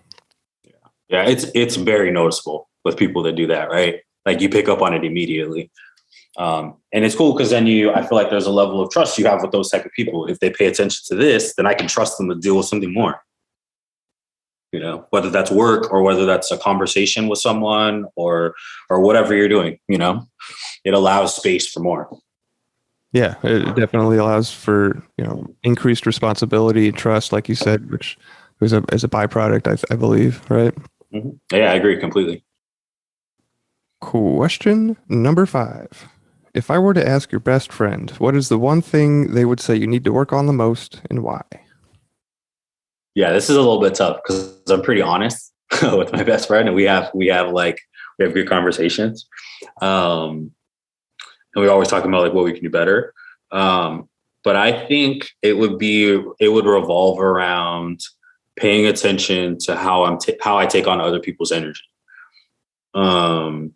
Yeah, it's very noticeable. with people that do that, right? Like you pick up on it immediately. And it's cool because then I feel like there's a level of trust you have with those type of people. If they pay attention to this, then I can trust them to deal with something more. You know, whether that's work or whether that's a conversation with someone or whatever you're doing, you know, it allows space for more. Yeah, it definitely allows for, you know, increased responsibility and trust, like you said, which is a byproduct, I believe, right? Mm-hmm. Yeah, I agree completely. Question number 5. If I were to ask your best friend, what is the one thing they would say you need to work on the most and why? Yeah, this is a little bit tough because I'm pretty honest with my best friend, and we have good conversations. And we always talk about like what we can do better. But I think it would revolve around paying attention to how I take on other people's energy. And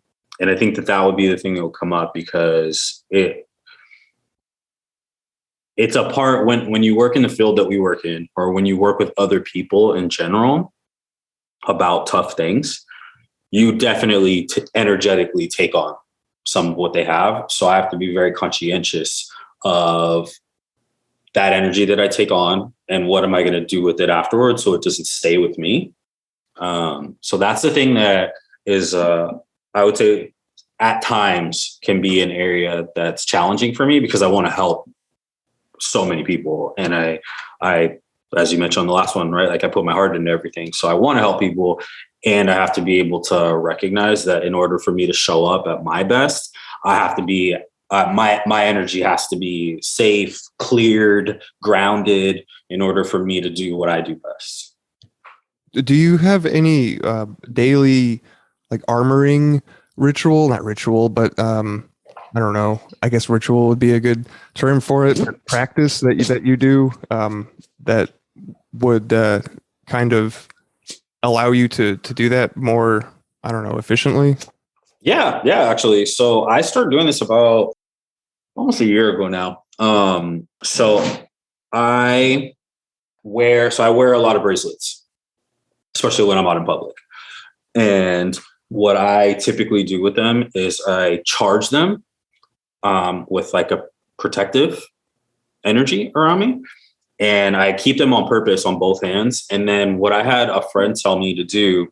I think that would be the thing that will come up because it's a part when you work in the field that we work in, or when you work with other people in general about tough things, you definitely energetically take on some of what they have. So I have to be very conscientious of that energy that I take on and what am I going to do with it afterwards so it doesn't stay with me. So that's the thing that is, I would say at times can be an area that's challenging for me because I want to help so many people. And I, as you mentioned on the last one, right? Like I put my heart into everything. So I want to help people, and I have to be able to recognize that in order for me to show up at my best, I have to be, my energy has to be safe, cleared, grounded in order for me to do what I do best. Do you have any daily like armoring ritual? Not ritual, but I don't know. I guess ritual would be a good term for it. Practice that you do that would kind of allow you to do that more, I don't know, efficiently? Yeah, actually. So I started doing this about almost a year ago now. So I wear a lot of bracelets, especially when I'm out in public. And what I typically do with them is I charge them with like a protective energy around me. And I keep them on purpose on both hands. And then what I had a friend tell me to do,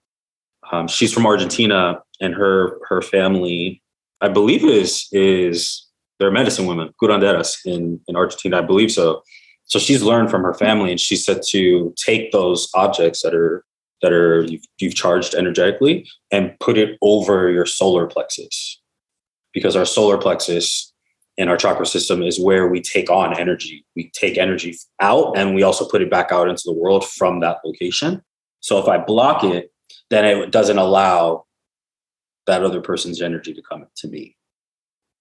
she's from Argentina, and her family, I believe is they're medicine women, curanderas in Argentina, I believe so. So she's learned from her family, and she said to take those objects that are you've charged energetically and put it over your solar plexus, because our solar plexus in our chakra system is where we take on energy. We take energy out and we also put it back out into the world from that location. So if I block it, then it doesn't allow that other person's energy to come to me.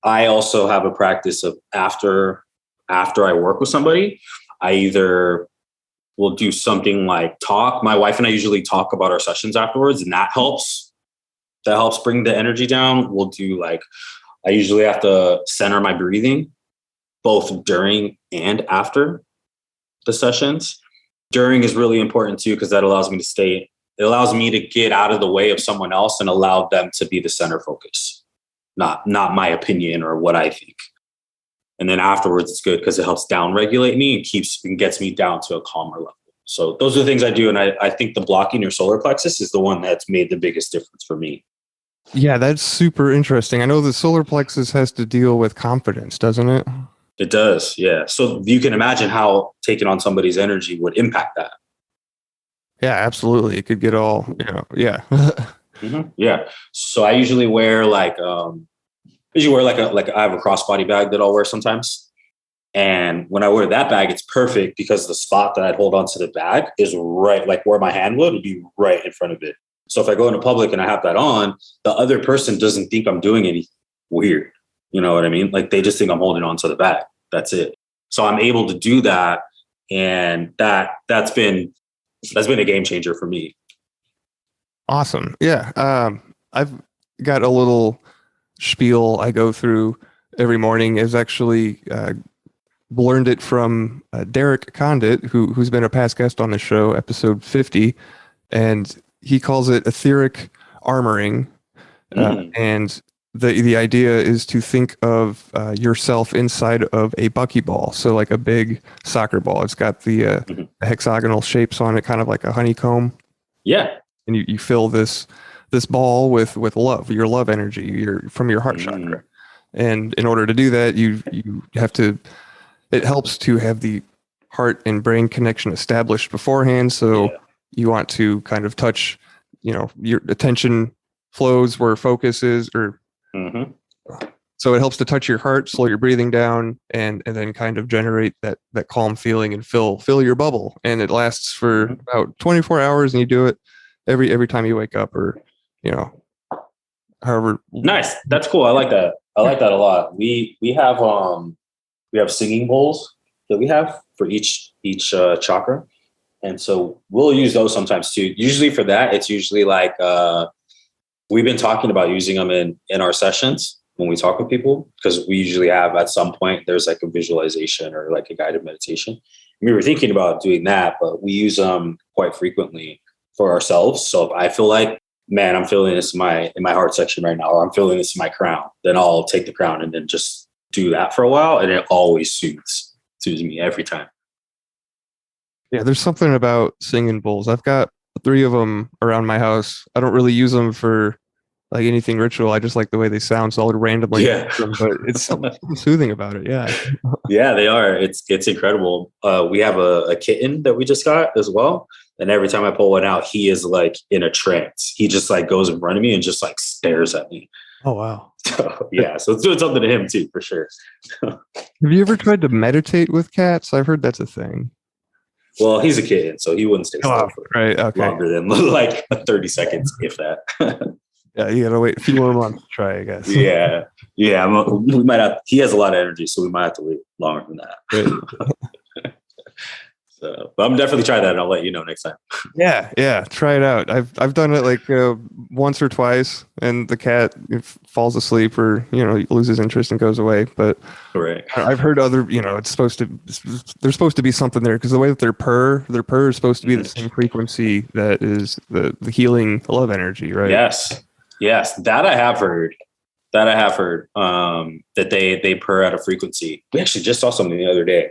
I also have a practice of after I work with somebody, I either will do something like talk. My wife and I usually talk about our sessions afterwards, and that helps bring the energy down. We'll do like, I usually have to center my breathing both during and after the sessions. During is really important too, because that allows me to get out of the way of someone else and allow them to be the center focus, not my opinion or what I think. And then afterwards it's good because it helps down regulate me and gets me down to a calmer level. So those are the things I do. And I think the blocking your solar plexus is the one that's made the biggest difference for me. Yeah, that's super interesting. I know the solar plexus has to deal with confidence, doesn't it? It does, yeah. So you can imagine how taking on somebody's energy would impact that. Yeah, absolutely. It could get all, yeah. Mm-hmm. Yeah. So I usually wear like I have a crossbody bag that I'll wear sometimes. And when I wear that bag, it's perfect because the spot that I'd hold onto the bag is right, like where my hand would be right in front of it. So if I go into public and I have that on, the other person doesn't think I'm doing anything weird. You know what I mean? Like they just think I'm holding on to the bag. That's it. So I'm able to do that. And that's been a game changer for me. Awesome. Yeah. I've got a little spiel I go through every morning. Is actually learned it from Derek Condit, who's been a past guest on the show, episode 50. And he calls it etheric armoring. And the idea is to think of yourself inside of a buckyball, so like a big soccer ball. It's got the hexagonal shapes on it, kind of like a honeycomb. Yeah. And you fill this ball with love, your love energy, from your heart chakra. And in order to do that, you have to. It helps to have the heart and brain connection established beforehand. So you want to kind of touch, your attention flows where focus is, or so it helps to touch your heart, slow your breathing down, and then kind of generate that calm feeling and fill your bubble. And it lasts for about 24 hours, and you do it every time you wake up, or however. Nice. That's cool. I like that. I like that a lot. We have singing bowls that we have for each chakra. And so we'll use those sometimes too. Usually for that, it's usually like, we've been talking about using them in our sessions when we talk with people, because we usually have at some point, there's like a visualization or like a guided meditation. We were thinking about doing that, but we use them quite frequently for ourselves. So if I feel like, man, I'm feeling this in my heart section right now, or I'm feeling this in my crown, then I'll take the crown and then just do that for a while. And it always soothes me every time. Yeah, there's something about singing bowls. I've got 3 of them around my house. I don't really use them for like anything ritual. I just like the way they sound, so I'll randomly use them, but it's something soothing about it. Yeah. Yeah, they are. It's incredible. We have a kitten that we just got as well. And every time I pull one out, he is like in a trance. He just like goes in front of me and just like stares at me. Oh, wow. So, yeah. So it's doing something to him too, for sure. Have you ever tried to meditate with cats? I've heard that's a thing. Well, he's a kitten, so he wouldn't stay still for longer than like 30 seconds, if that. Yeah, you gotta wait a few more months to try, I guess. Yeah. We might have. He has a lot of energy, so we might have to wait longer than that. So, but I'm definitely try that, and I'll let you know next time. Yeah, try it out. I've done it like once or twice, and the cat falls asleep or loses interest and goes away. But correct. I've heard other it's supposed to there's supposed to be something there, because the way that their purr is supposed to be the same frequency that is the healing love energy, right? Yes, that I have heard. That they purr at a frequency. We actually just saw something the other day.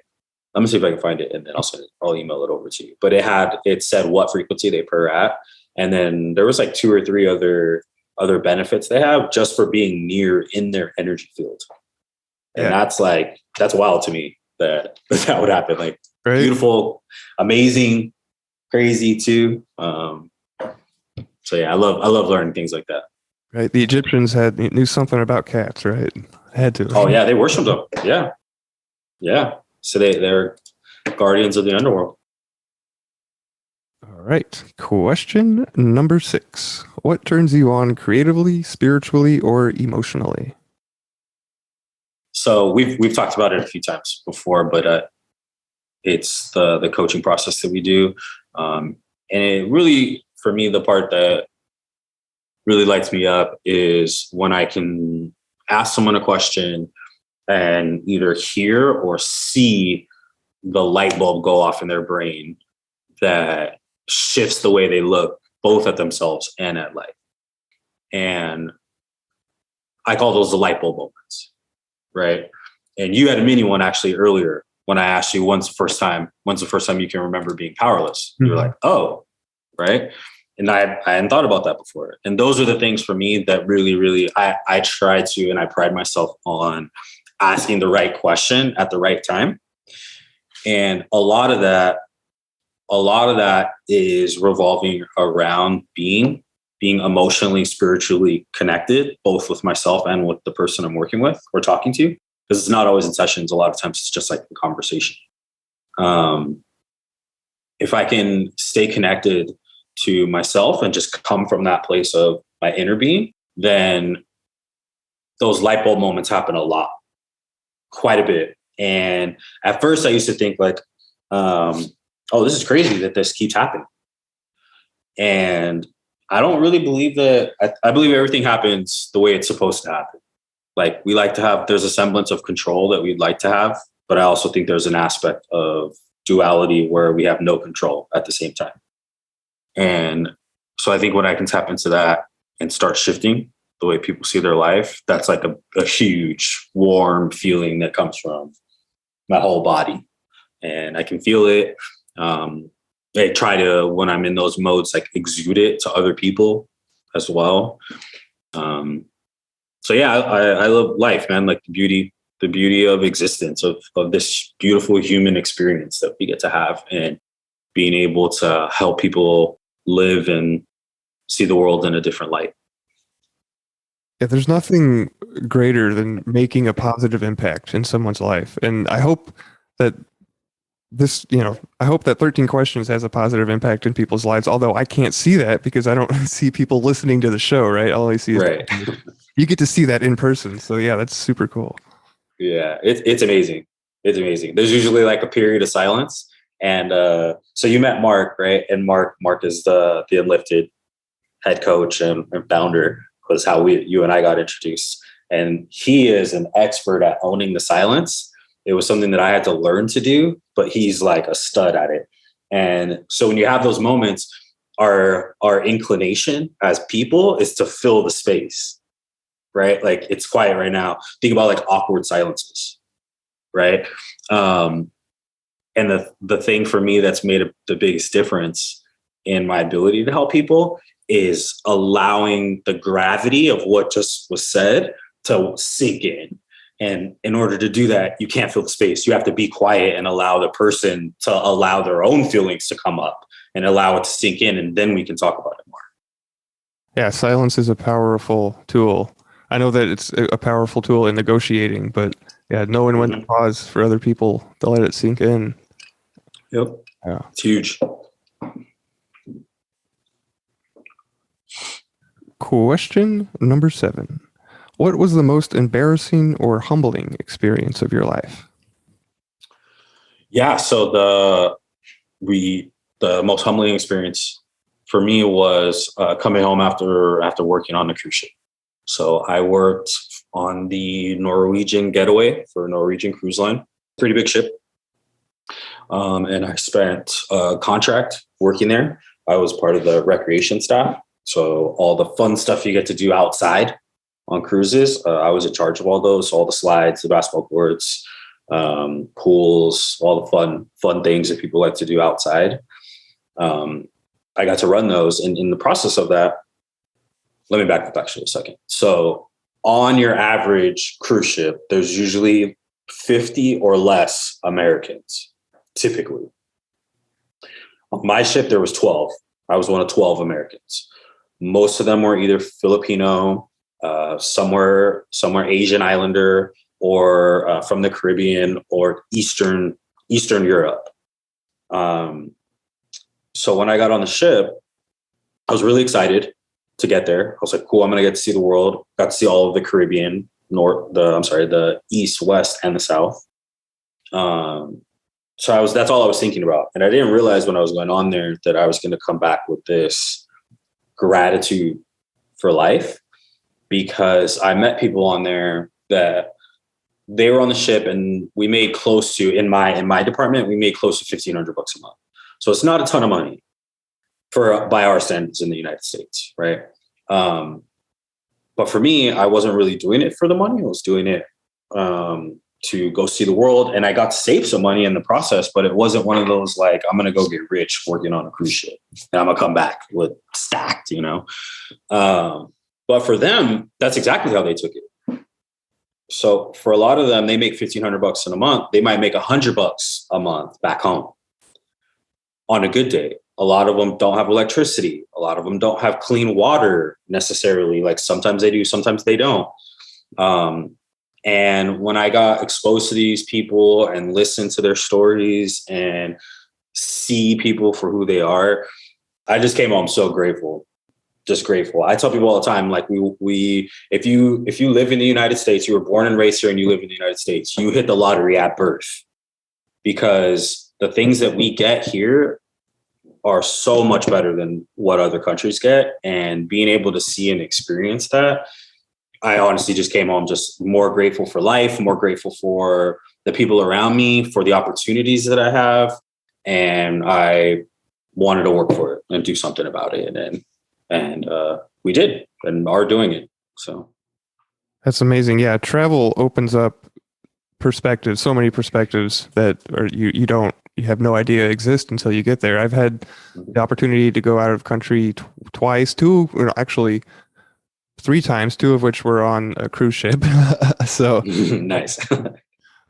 Let me see if I can find it, and then I'll email it over to you. But it said what frequency they purr at, and then there was like 2 or 3 other benefits they have just for being near in their energy field. And that's wild to me that would happen. Like beautiful, amazing, crazy too. So yeah, I love learning things like that. Right. The Egyptians knew something about cats, right? Had to. Oh yeah, they worshipped them. Yeah. Yeah. So they're guardians of the underworld. All right. Question number 6. What turns you on creatively, spiritually, or emotionally? So we've talked about it a few times before, but it's the coaching process that we do. And it really, for me, the part that really lights me up is when I can ask someone a question and either hear or see the light bulb go off in their brain that shifts the way they look both at themselves and at life. And I call those the light bulb moments, right? And you had a mini one actually earlier when I asked you when's the first time you can remember being powerless? You were like, oh, right? And I hadn't thought about that before. And those are the things for me that really, really, I try to, and I pride myself on asking the right question at the right time. And a lot of that is revolving around being emotionally, spiritually connected, both with myself and with the person I'm working with or talking to, because it's not always in sessions. A lot of times it's just like a conversation. If I can stay connected to myself and just come from that place of my inner being, then those light bulb moments happen a lot. Quite a bit. And at first I used to think like, oh, this is crazy that this keeps happening. And I don't really believe that. I believe everything happens the way it's supposed to happen. Like we like to have, there's a semblance of control that we'd like to have, but I also think there's an aspect of duality where we have no control at the same time. And so I think when I can tap into that and start shifting the way people see their life, that's like a huge warm feeling that comes from my whole body. And I can feel it. I try to, when I'm in those modes, like exude it to other people as well. So yeah, I love life, man. Like the beauty of existence, of this beautiful human experience that we get to have, and being able to help people live and see the world in a different light. Yeah, there's nothing greater than making a positive impact in someone's life. And I hope that I hope that 13 Questions has a positive impact in people's lives, although I can't see that because I don't see people listening to the show, right? All I see is right. You get to see that in person. So yeah, that's super cool. Yeah, it's amazing. It's amazing. There's usually like a period of silence. And so you met Mark, right? And Mark is the Unlifted head coach and founder, was how you and I got introduced. And he is an expert at owning the silence. It was something that I had to learn to do, but he's like a stud at it. And so when you have those moments, our inclination as people is to fill the space, right? Like it's quiet right now. Think about like awkward silences, right? And the thing for me that's made the biggest difference in my ability to help people is allowing the gravity of what just was said to sink in. And in order to do that, you can't fill the space. You have to be quiet and allow the person to allow their own feelings to come up and allow it to sink in. And then we can talk about it more. Yeah, silence is a powerful tool. I know that it's a powerful tool in negotiating, but yeah, knowing when to pause for other people to let it sink in. Yep. Yeah. It's huge. Question number 7. What was the most embarrassing or humbling experience of your life? Yeah, so the most humbling experience for me was coming home after working on the cruise ship. So I worked on the Norwegian Getaway for Norwegian Cruise Line, pretty big ship. And I spent a contract working there. I was part of the recreation staff. So all the fun stuff you get to do outside on cruises, I was in charge of all those, all the slides, the basketball courts, pools, all the fun things that people like to do outside. I got to run those. And in the process of that, let me back up actually a second. So on your average cruise ship, there's usually 50 or less Americans, typically. On my ship, there was 12. I was one of 12 Americans. Most of them were either Filipino, somewhere Asian Islander, or from the Caribbean or Eastern Europe. So when I got on the ship, I was really excited to get there. I was like, cool, I'm going to get to see the world. Got to see all of the Caribbean, the East, West, and the South. So that's all I was thinking about. And I didn't realize when I was going on there that I was going to come back with this gratitude for life, because I met people on there that they were on the ship, and we made close to, in my department, we made close to $1,500 a month. So it's not a ton of money by our standards in the United States, right? But for me, I wasn't really doing it for the money. I was doing it to go see the world, and I got to save some money in the process. But it wasn't one of those like, I'm gonna go get rich working on a cruise ship, and I'm gonna come back with stacked, But for them, that's exactly how they took it. So for a lot of them, they make $1,500 in a month. They might make $100 a month back home on a good day. A lot of them don't have electricity. A lot of them don't have clean water necessarily. Like sometimes they do, sometimes they don't. And when I got exposed to these people and listened to their stories and see people for who they are, I just came home so grateful. Just grateful. I tell people all the time, like if you live in the United States, you were born and raised here and you live in the United States, you hit the lottery at birth, because the things that we get here are so much better than what other countries get. And being able to see and experience that, I honestly just came home just more grateful for life, more grateful for the people around me, for the opportunities that I have. And I wanted to work for it and do something about it. And we did and are doing it. So That's amazing. Yeah, travel opens up perspectives, so many perspectives that are you have no idea exist until you get there. I've had the opportunity to go out of country twice, actually 3 times, 2 of which were on a cruise ship. So nice. the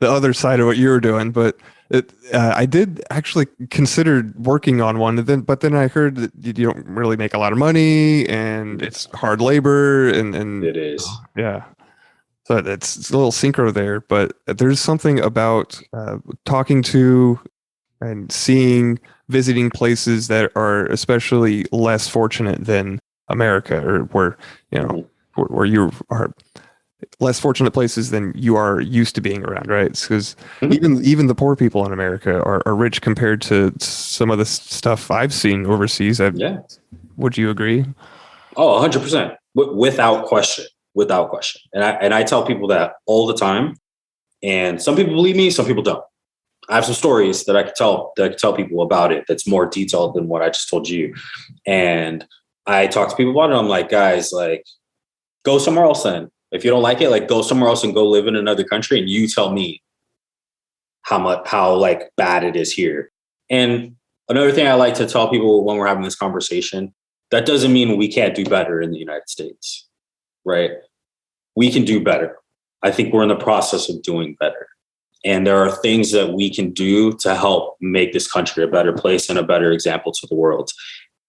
other side of what you were doing, but I did actually consider working on one, but then I heard that you don't really make a lot of money and it's hard labor and It is. yeah. So it's a little synchro there, but there's something about talking to and visiting places that are especially less fortunate than America, or where, where you are less fortunate places than you are used to being around, right? Because even the poor people in America are rich compared to some of the stuff I've seen overseas. Yeah. Would you agree? Oh, 100%. Without question. Without question. And I tell people that all the time. And some people believe me, some people don't. I have some stories that I could tell people about it that's more detailed than what I just told you. And I talk to people about it. I'm like, guys, like, go somewhere else then. If you don't like it, like, go somewhere else and go live in another country, and you tell me how like bad it is here. And another thing I like to tell people when we're having this conversation, that doesn't mean we can't do better in the United States, right? We can do better. I think we're in the process of doing better. And there are things that we can do to help make this country a better place and a better example to the world.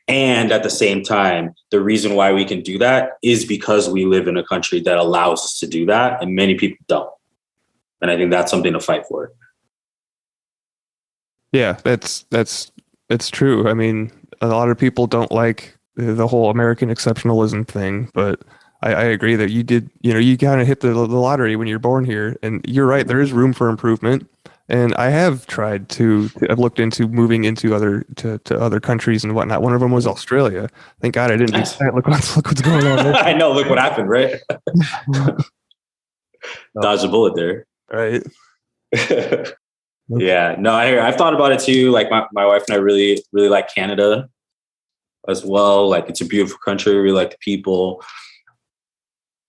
And at the same time, the reason why we can do that is because we live in a country that allows us to do that, and many people don't. And I think that's something to fight for. Yeah, it's true. I mean, a lot of people don't like the whole American exceptionalism thing, but I agree that you kind of hit the lottery when you're born here, and you're right. There is room for improvement, and I have tried I've looked into moving into other countries and whatnot. One of them was Australia. Thank God I didn't do that. Look what's going on there. I know. Look what happened, right? Dodged a bullet there. Right. Yeah. No, I've thought about it too. Like my wife and I really, really like Canada as well. Like, it's a beautiful country. We really like the people.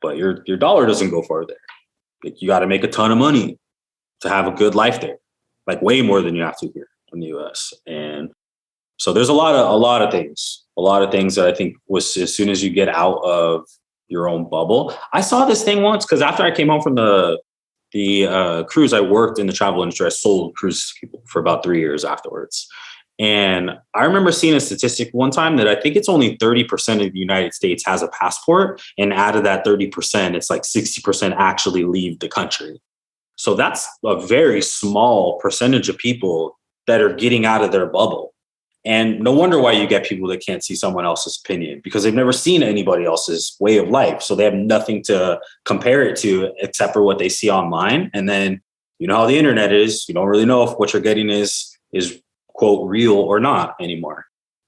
But your dollar doesn't go far there. Like, you got to make a ton of money to have a good life there, like way more than you have to here in the U.S. And so there's a lot of things that I think was, as soon as you get out of your own bubble. I saw this thing once because after I came home from the cruise, I worked in the travel industry. I sold cruises to people for about 3 years afterwards. And I remember seeing a statistic one time that I think it's only 30% of the United States has a passport. And out of that 30%, it's like 60% actually leave the country. So that's a very small percentage of people that are getting out of their bubble. And no wonder why you get people that can't see someone else's opinion, because they've never seen anybody else's way of life. So they have nothing to compare it to except for what they see online. And then, you know how the internet is, you don't really know if what you're getting is quote real or not anymore.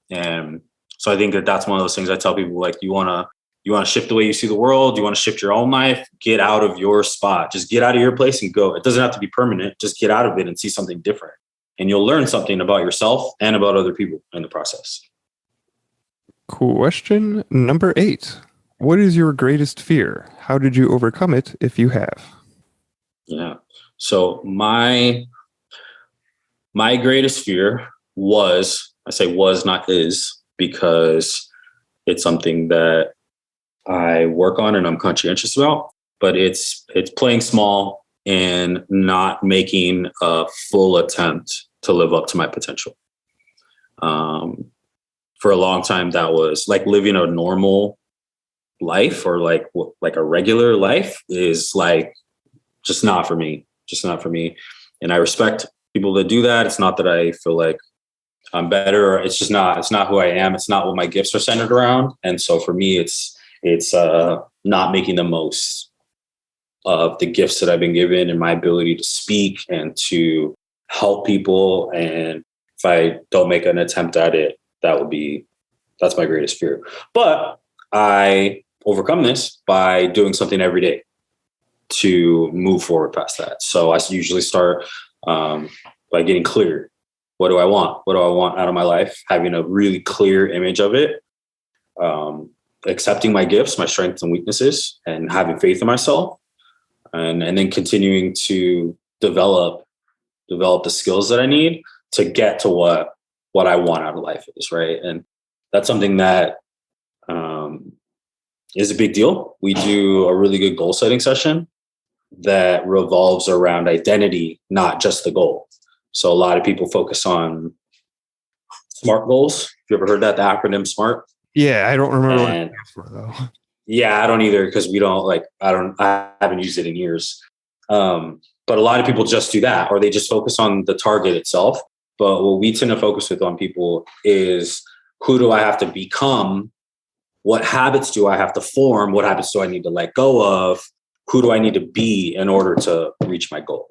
And so I think that's one of those things I tell people, like, you want to shift the way you see the world. You want to shift your own life, get out of your spot, just get out of your place and go. It doesn't have to be permanent. Just get out of it and see something different. And you'll learn something about yourself and about other people in the process. Question number 8. What is your greatest fear? How did you overcome it, if you have? Yeah. So my greatest fear was, I say was, not is, because it's something that I work on and I'm conscientious about, but it's playing small and not making a full attempt to live up to my potential. For a long time, that was like living a normal life, or like a regular life is like just not for me. And I respect people that do that. It's not that I feel like I'm better. It's not who I am. It's not what my gifts are centered around. And so for me, it's not making the most of the gifts that I've been given and my ability to speak and to help people. And if I don't make an attempt at it, that's my greatest fear. But I overcome this by doing something every day to move forward past that. So I usually start by getting clear. What do I want? What do I want out of my life? Having a really clear image of it. accepting my gifts, my strengths and weaknesses, and having faith in myself, and then continuing to develop the skills that I need to get to what I want out of life is, right? And that's something that is a big deal. We do a really good goal setting session that revolves around identity, not just the goal. So a lot of people focus on SMART goals. Have you ever heard that, the acronym SMART? Yeah, I don't remember what it stands for though. Yeah, I don't either, because I haven't used it in years. But a lot of people just do that, or they just focus on the target itself. But what we tend to focus with on people is, who do I have to become? What habits do I have to form? What habits do I need to let go of? Who do I need to be in order to reach my goal?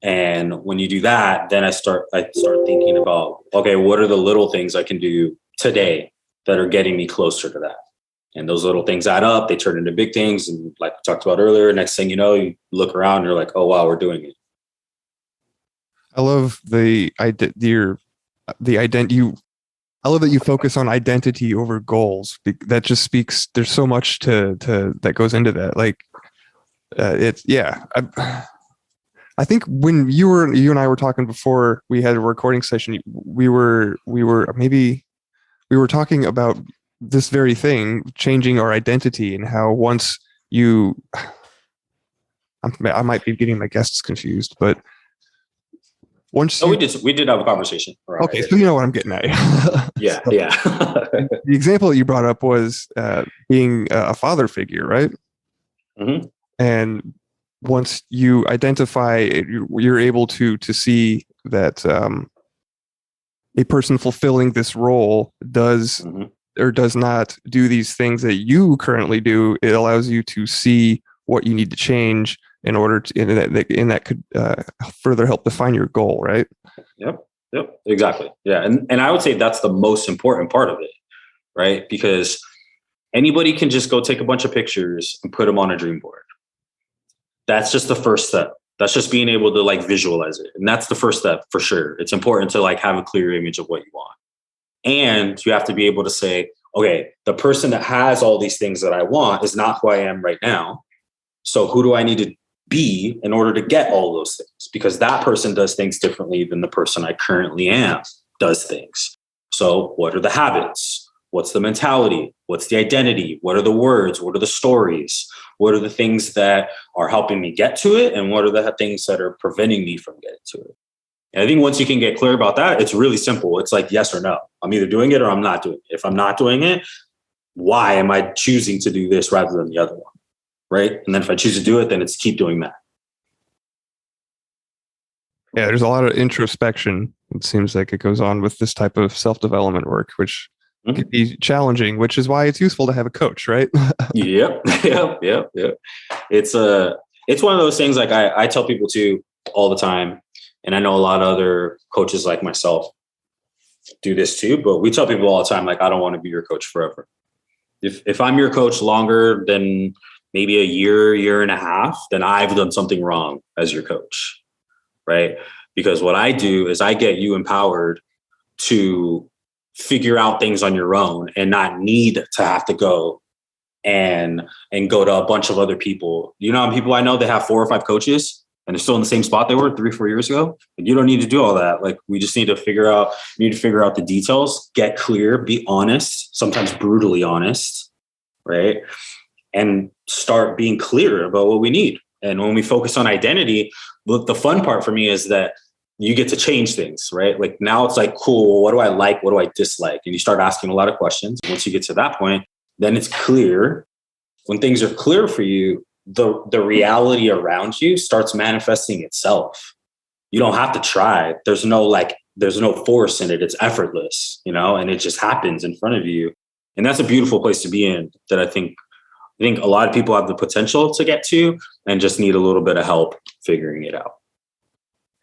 And when you do that, then I start thinking about, okay, what are the little things I can do today that are getting me closer to that? And those little things add up, they turn into big things. And like we talked about earlier, next thing you know, you look around and you're like, oh, wow, we're doing it. I love I love that you focus on identity over goals. That just speaks. There's so much to that goes into that. Like, I think when you and I were talking before we had a recording session, we were talking about this very thing, changing our identity, and how once I might be getting my guests confused, but once we did have a conversation. Okay, so you know what I'm getting at. Yeah. The example that you brought up was being a father figure, right? Mm-hmm. And once you identify, you're able to see that a person fulfilling this role does or does not do these things that you currently do. It allows you to see what you need to change in order to, and that could further help define your goal, right? Yep, exactly. Yeah, and I would say that's the most important part of it, right? Because anybody can just go take a bunch of pictures and put them on a dream board. That's just the first step. That's just being able to like visualize it. And that's the first step for sure. It's important to like have a clear image of what you want. And you have to be able to say, okay, the person that has all these things that I want is not who I am right now. So who do I need to be in order to get all those things? Because that person does things differently than the person I currently am does things. So what are the habits? What's the mentality? What's the identity? What are the words? What are the stories? What are the things that are helping me get to it? And what are the things that are preventing me from getting to it? And I think once you can get clear about that, it's really simple. It's like yes or no. I'm either doing it or I'm not doing it. If I'm not doing it, why am I choosing to do this rather than the other one? Right? And then if I choose to do it, then it's keep doing that. Yeah, there's a lot of introspection. It seems like it goes on with this type of self-development work, which can be challenging, which is why it's useful to have a coach, right? Yep. It's one of those things like I tell people to all the time. And I know a lot of other coaches like myself do this too, but we tell people all the time, like, I don't want to be your coach forever. If I'm your coach longer than maybe a year and a half, then I've done something wrong as your coach, right? Because what I do is I get you empowered to figure out things on your own and not need to have to go and go to a bunch of other people. You know, people I know, they have 4 or 5 coaches and they're still in the same spot they were 3-4 years ago. And you don't need to do all that. Like, we just need to figure out the details, get clear, be honest, sometimes brutally honest, right? And start being clear about what we need. And when we focus on identity, the fun part for me is that you get to change things, right? Like now it's like, cool, what do I like? What do I dislike? And you start asking a lot of questions. Once you get to that point, then it's clear. When things are clear for you, the reality around you starts manifesting itself. You don't have to try. There's no force in it. It's effortless, you know, and it just happens in front of you. And that's a beautiful place to be in, that I think a lot of people have the potential to get to and just need a little bit of help figuring it out.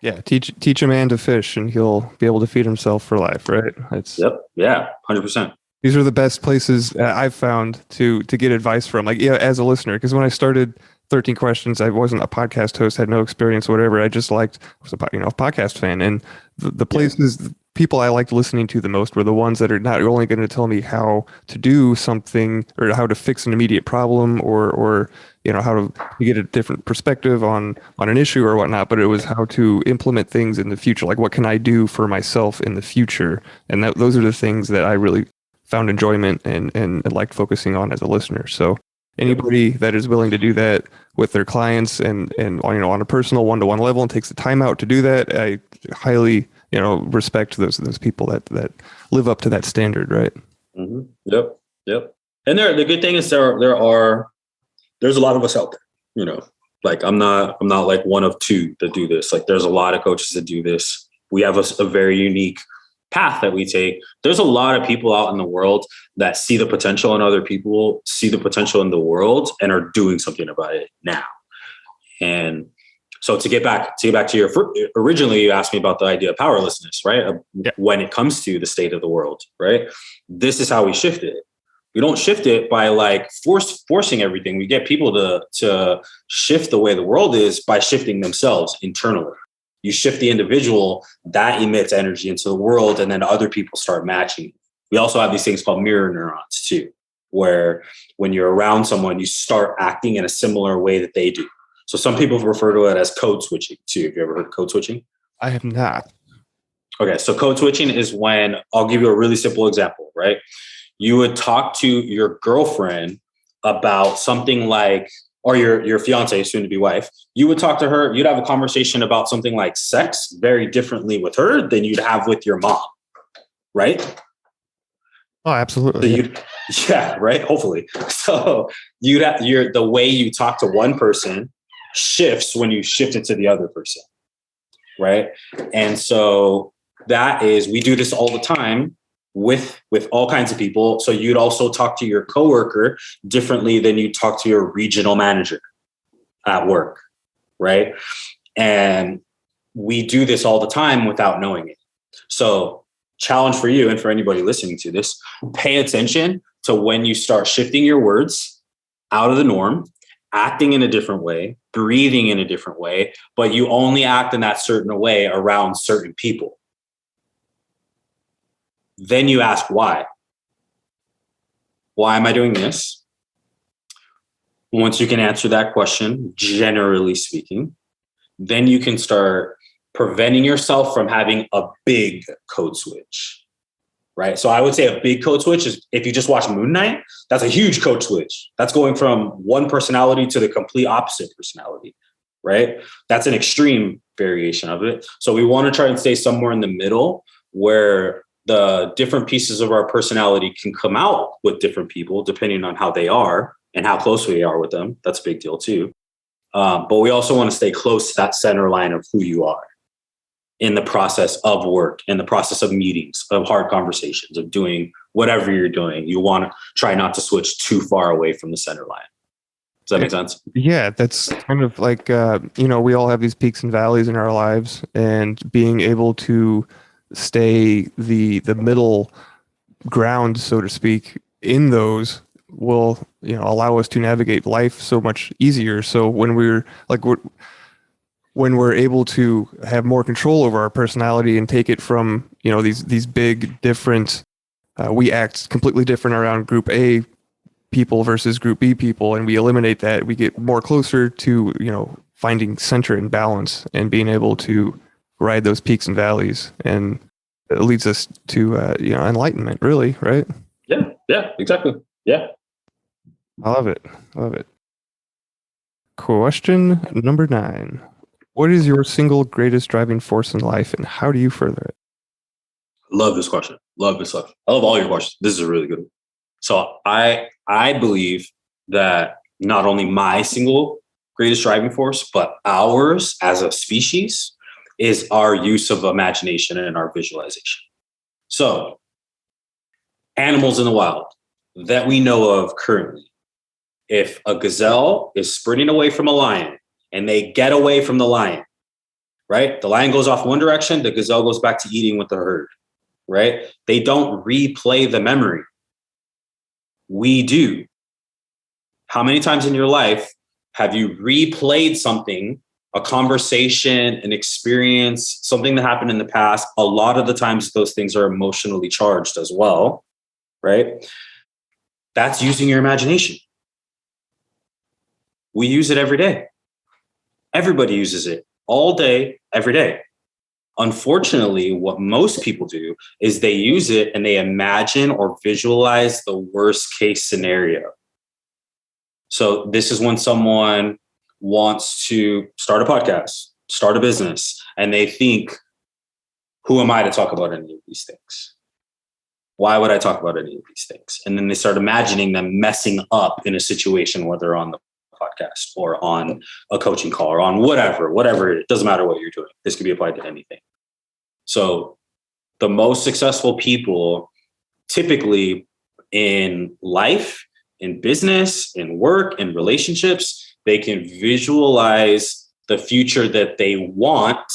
Yeah. Teach a man to fish and he'll be able to feed himself for life. Right. Yep. Yeah. 100%. These are the best places I've found to get advice from, like, yeah, as a listener, because when I started 13 Questions, I wasn't a podcast host, had no experience, whatever. I just was a podcast fan. And the places people I liked listening to the most were the ones that are not only going to tell me how to do something or how to fix an immediate problem or how to get a different perspective on an issue or whatnot, but it was how to implement things in the future. Like, what can I do for myself in the future? And those are the things that I really found enjoyment and liked focusing on as a listener. So anybody that is willing to do that with their clients and on a personal one-to-one level and takes the time out to do that, I highly respect those people that live up to that standard, right? Mm-hmm. Yep. And the good thing is there's a lot of us out there. Like I'm not like one of two that do this. Like there's a lot of coaches that do this. We have a very unique path that we take. There's a lot of people out in the world that see the potential in other people, see the potential in the world, and are doing something about it now. And so to get back to your originally, you asked me about the idea of powerlessness, right? Yeah. When it comes to the state of the world, right? This is how we shift it. We don't shift it by like forcing everything. We get people to shift the way the world is by shifting themselves internally. You shift the individual, that emits energy into the world, and then other people start matching. We also have these things called mirror neurons too, where when you're around someone, you start acting in a similar way that they do. So some people refer to it as code switching too. Have you ever heard of code switching? I have not. Okay, so code switching is when, I'll give you a really simple example, right? You would talk to your girlfriend about something like, or your fiance, soon to be wife, you would talk to her, you'd have a conversation about something like sex very differently with her than you'd have with your mom, right? Oh, absolutely. So yeah, right. Hopefully. So the way you talk to one person shifts when you shift it to the other person, right? And so we do this all the time with all kinds of people. So you'd also talk to your coworker differently than you talk to your regional manager at work, right? And we do this all the time without knowing it. So challenge for you and for anybody listening to this, pay attention to when you start shifting your words out of the norm, acting in a different way, breathing in a different way, but you only act in that certain way around certain people. Then you ask why. Why am I doing this? Once you can answer that question, generally speaking, then you can start preventing yourself from having a big code switch, right? So I would say a big code switch is if you just watch Moon Knight, that's a huge code switch. That's going from one personality to the complete opposite personality, right? That's an extreme variation of it. So we want to try and stay somewhere in the middle where the different pieces of our personality can come out with different people depending on how they are and how close we are with them. That's a big deal too. But we also want to stay close to that center line of who you are in the process of work, in the process of meetings, of hard conversations, of doing whatever you're doing. You want to try not to switch too far away from the center line. Does that make sense? Yeah, that's kind of like, we all have these peaks and valleys in our lives, and being able to stay the middle ground, so to speak, in those will, allow us to navigate life so much easier. So when we're able to have more control over our personality and take it from, these big different, we act completely different around group A people versus group B people, and we eliminate that, we get more closer to, finding center and balance and being able to ride those peaks and valleys. And it leads us to, enlightenment, really, right? Yeah, exactly. Yeah. I love it. Question number 9. What is your single greatest driving force in life, and how do you further it? Love this question. Love this stuff. I love all your questions. This is a really good one. So I believe that not only my single greatest driving force, but ours as a species is our use of imagination and our visualization. So animals in the wild that we know of currently, if a gazelle is sprinting away from a lion and they get away from the lion, right? The lion goes off one direction, the gazelle goes back to eating with the herd, right? They don't replay the memory. We do. How many times in your life have you replayed something a conversation, an experience, something that happened in the past, a lot of the times those things are emotionally charged as well, right? That's using your imagination. We use it every day. Everybody uses it all day, every day. Unfortunately, what most people do is they use it and they imagine or visualize the worst case scenario. So this is when someone wants to start a podcast, start a business, and they think, who am I to talk about any of these things? Why would I talk about any of these things? And then they start imagining them messing up in a situation where they're on the podcast or on a coaching call or on whatever it doesn't matter what you're doing. This could be applied to anything. So the most successful people typically in life, in business, in work, in relationships, they can visualize the future that they want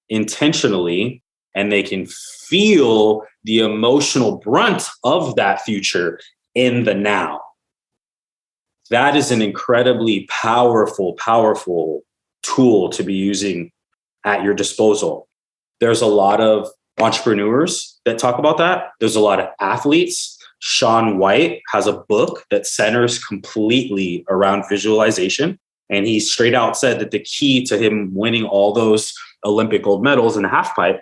intentionally, and they can feel the emotional brunt of that future in the now. That is an incredibly powerful tool to be using at your disposal. There's a lot of entrepreneurs that talk about that. There's a lot of athletes. Shaun White has a book that centers completely around visualization. And he straight out said that the key to him winning all those Olympic gold medals in the half pipe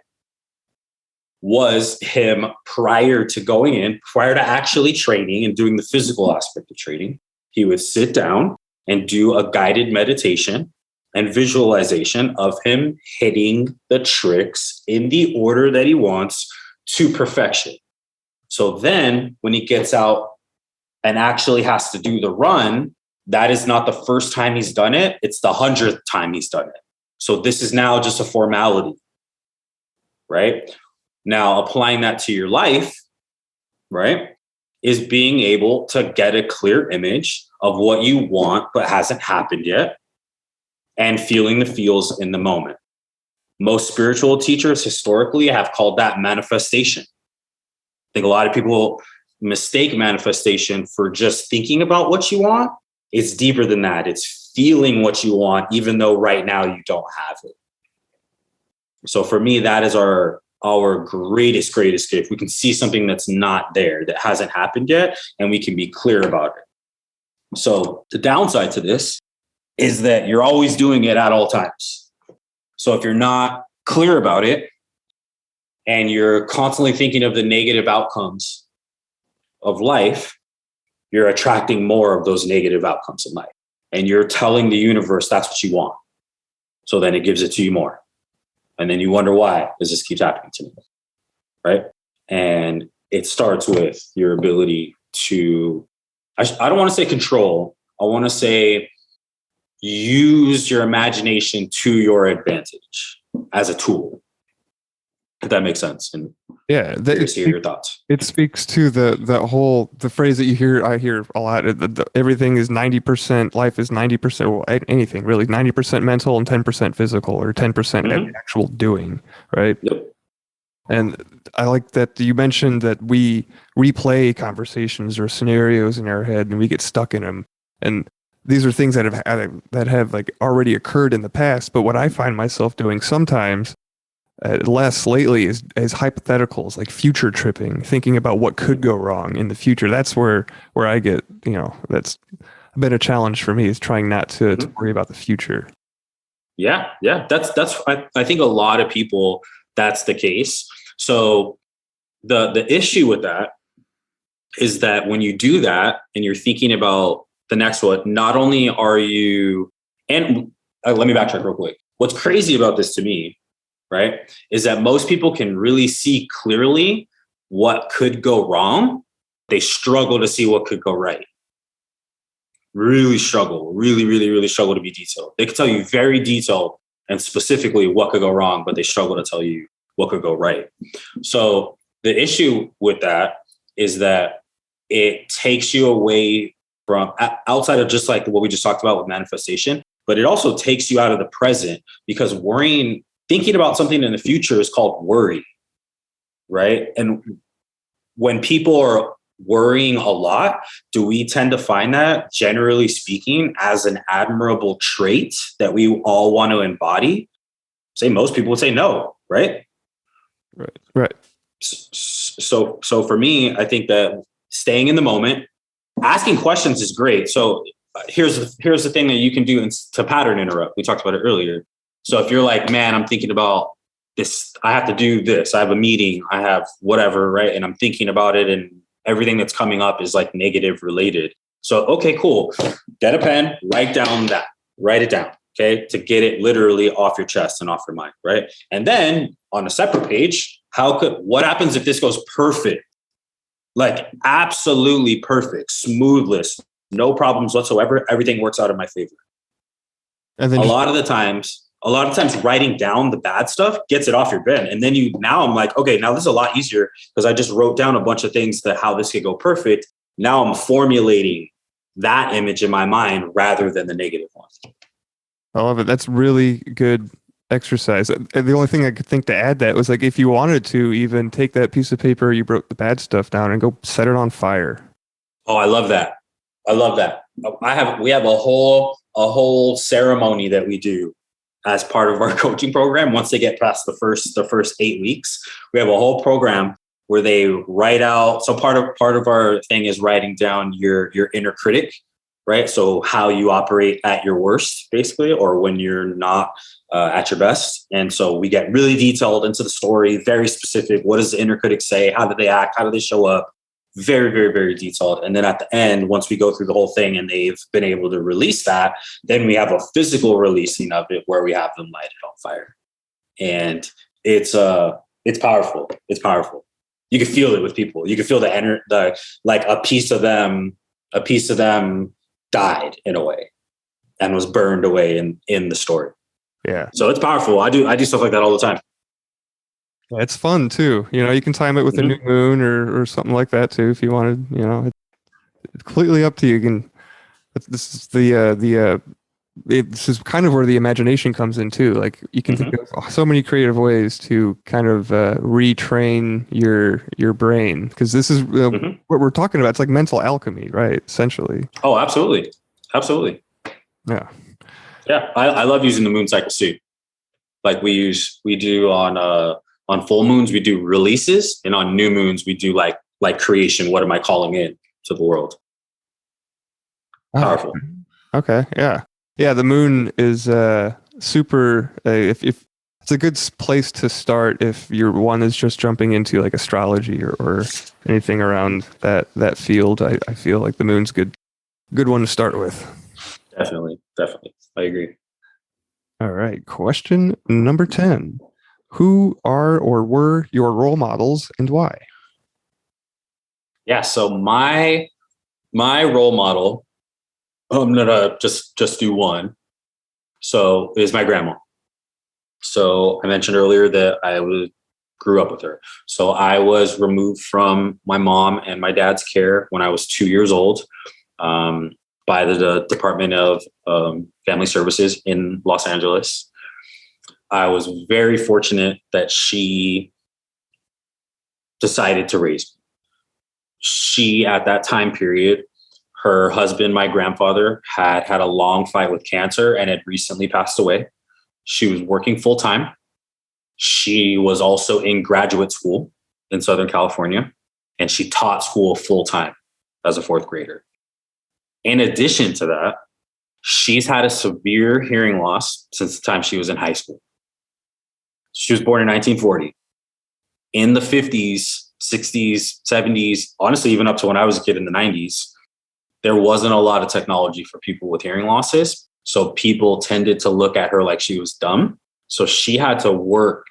was him prior to actually training and doing the physical aspect of training. He would sit down and do a guided meditation and visualization of him hitting the tricks in the order that he wants to perfection. So then when he gets out and actually has to do the run, that is not the first time he's done it. It's the 100th time he's done it. So this is now just a formality, right? Now, applying that to your life, right, is being able to get a clear image of what you want but hasn't happened yet and feeling the feels in the moment. Most spiritual teachers historically have called that manifestation. I think a lot of people mistake manifestation for just thinking about what you want. It's deeper than that. It's feeling what you want, even though right now you don't have it. So for me, that is our greatest gift. We can see something that's not there, that hasn't happened yet, and we can be clear about it. So the downside to this is that you're always doing it at all times. So if you're not clear about it and you're constantly thinking of the negative outcomes of life, you're attracting more of those negative outcomes in life. And you're telling the universe that's what you want. So then it gives it to you more. And then you wonder, why does this keep happening to me? Right? And it starts with your ability to, I don't want to say control. I want to say use your imagination to your advantage as a tool. If that makes sense. And yeah, curious to hear your thoughts. It speaks to the phrase that I hear a lot. Everything is 90%. Life is 90%. Well, anything really, 90% mental and 10% physical, or 10% actual doing. Right. Yep. And I like that you mentioned that we replay conversations or scenarios in our head and we get stuck in them. And these are things that have like already occurred in the past. But what I find myself doing sometimes, less lately, is hypotheticals, like future tripping, thinking about what could go wrong in the future. That's where I get, that's been a challenge for me, is trying not to worry about the future. Yeah. That's I think a lot of people, that's the case. So the issue with that is that when you do that and you're thinking about the next one, not only are you, and let me backtrack real quick. What's crazy about this to me, right, is that most people can really see clearly what could go wrong. They struggle to see what could go right. Really struggle to be detailed. They can tell you very detailed and specifically what could go wrong, but they struggle to tell you what could go right. So the issue with that is that it takes you away from outside of just like what we just talked about with manifestation, but it also takes you out of the present, because thinking about something in the future is called worry, right? And when people are worrying a lot, do we tend to find that, generally speaking, as an admirable trait that we all want to embody? Say most people would say no, right? Right. So for me, I think that staying in the moment, asking questions is great. So here's the thing that you can do to pattern interrupt. We talked about it earlier. So if you're like, man, I'm thinking about this, I have to do this, I have a meeting, I have whatever, right? And I'm thinking about it, and everything that's coming up is like negative related. So, okay, cool. Get a pen, write it down. Okay. To get it literally off your chest and off your mind. Right. And then on a separate page, what happens if this goes perfect? Like absolutely perfect, smoothless, no problems whatsoever. Everything works out in my favor. And then a lot of the times writing down the bad stuff gets it off your bed. And then now I'm like, okay, now this is a lot easier because I just wrote down a bunch of things that how this could go perfect. Now I'm formulating that image in my mind rather than the negative one. I love it. That's really good exercise. And the only thing I could think to add that was like, if you wanted to even take that piece of paper, you wrote the bad stuff down and go set it on fire. Oh, I love that. We have a whole ceremony that we do as part of our coaching program. Once they get past the first 8 weeks, we have a whole program where they write out. So part of our thing is writing down your inner critic, right? So how you operate at your worst, basically, or when you're not at your best. And so we get really detailed into the story, very specific. What does the inner critic say? How do they act? How do they show up? Very, very, very detailed. And then at the end, once we go through the whole thing and they've been able to release that, then we have a physical releasing of it where we have them light it on fire. And it's powerful. It's powerful. You can feel it with people. You can feel like a piece of them died in a way and was burned away in the story. Yeah. So it's powerful. I do stuff like that all the time. Yeah, it's fun too. You can time it with a new moon or something like that too, if you wanted. It's completely up to you. This is kind of where the imagination comes in too. Like you can think of so many creative ways to kind of retrain your brain, because this is what we're talking about. It's like mental alchemy, right? Essentially. Oh, absolutely. Yeah. Yeah. I love using the moon cycle too. Like we do on full moons, we do releases, and on new moons, we do like creation. What am I calling in to the world? Powerful. Okay. Yeah. Yeah. The moon is super. If it's a good place to start, if your one is just jumping into like astrology or anything around that field, I feel like the moon's good one to start with. Definitely. I agree. All right. Question number 10. Who are or were your role models and why? Yeah. So my role model, I'm gonna just do one. So is my grandma. So I mentioned earlier that I grew up with her. So I was removed from my mom and my dad's care when I was 2 years old by the Department of Family Services in Los Angeles. I was very fortunate that she decided to raise me. She, at that time period, her husband, my grandfather, had a long fight with cancer and had recently passed away. She was working full time. She was also in graduate school in Southern California, and she taught school full time as a fourth grader. In addition to that, she's had a severe hearing loss since the time she was in high school. She was born in 1940. In the 50s, 60s, 70s, honestly, even up to when I was a kid in the 90s, there wasn't a lot of technology for people with hearing losses. So people tended to look at her like she was dumb. So she had to work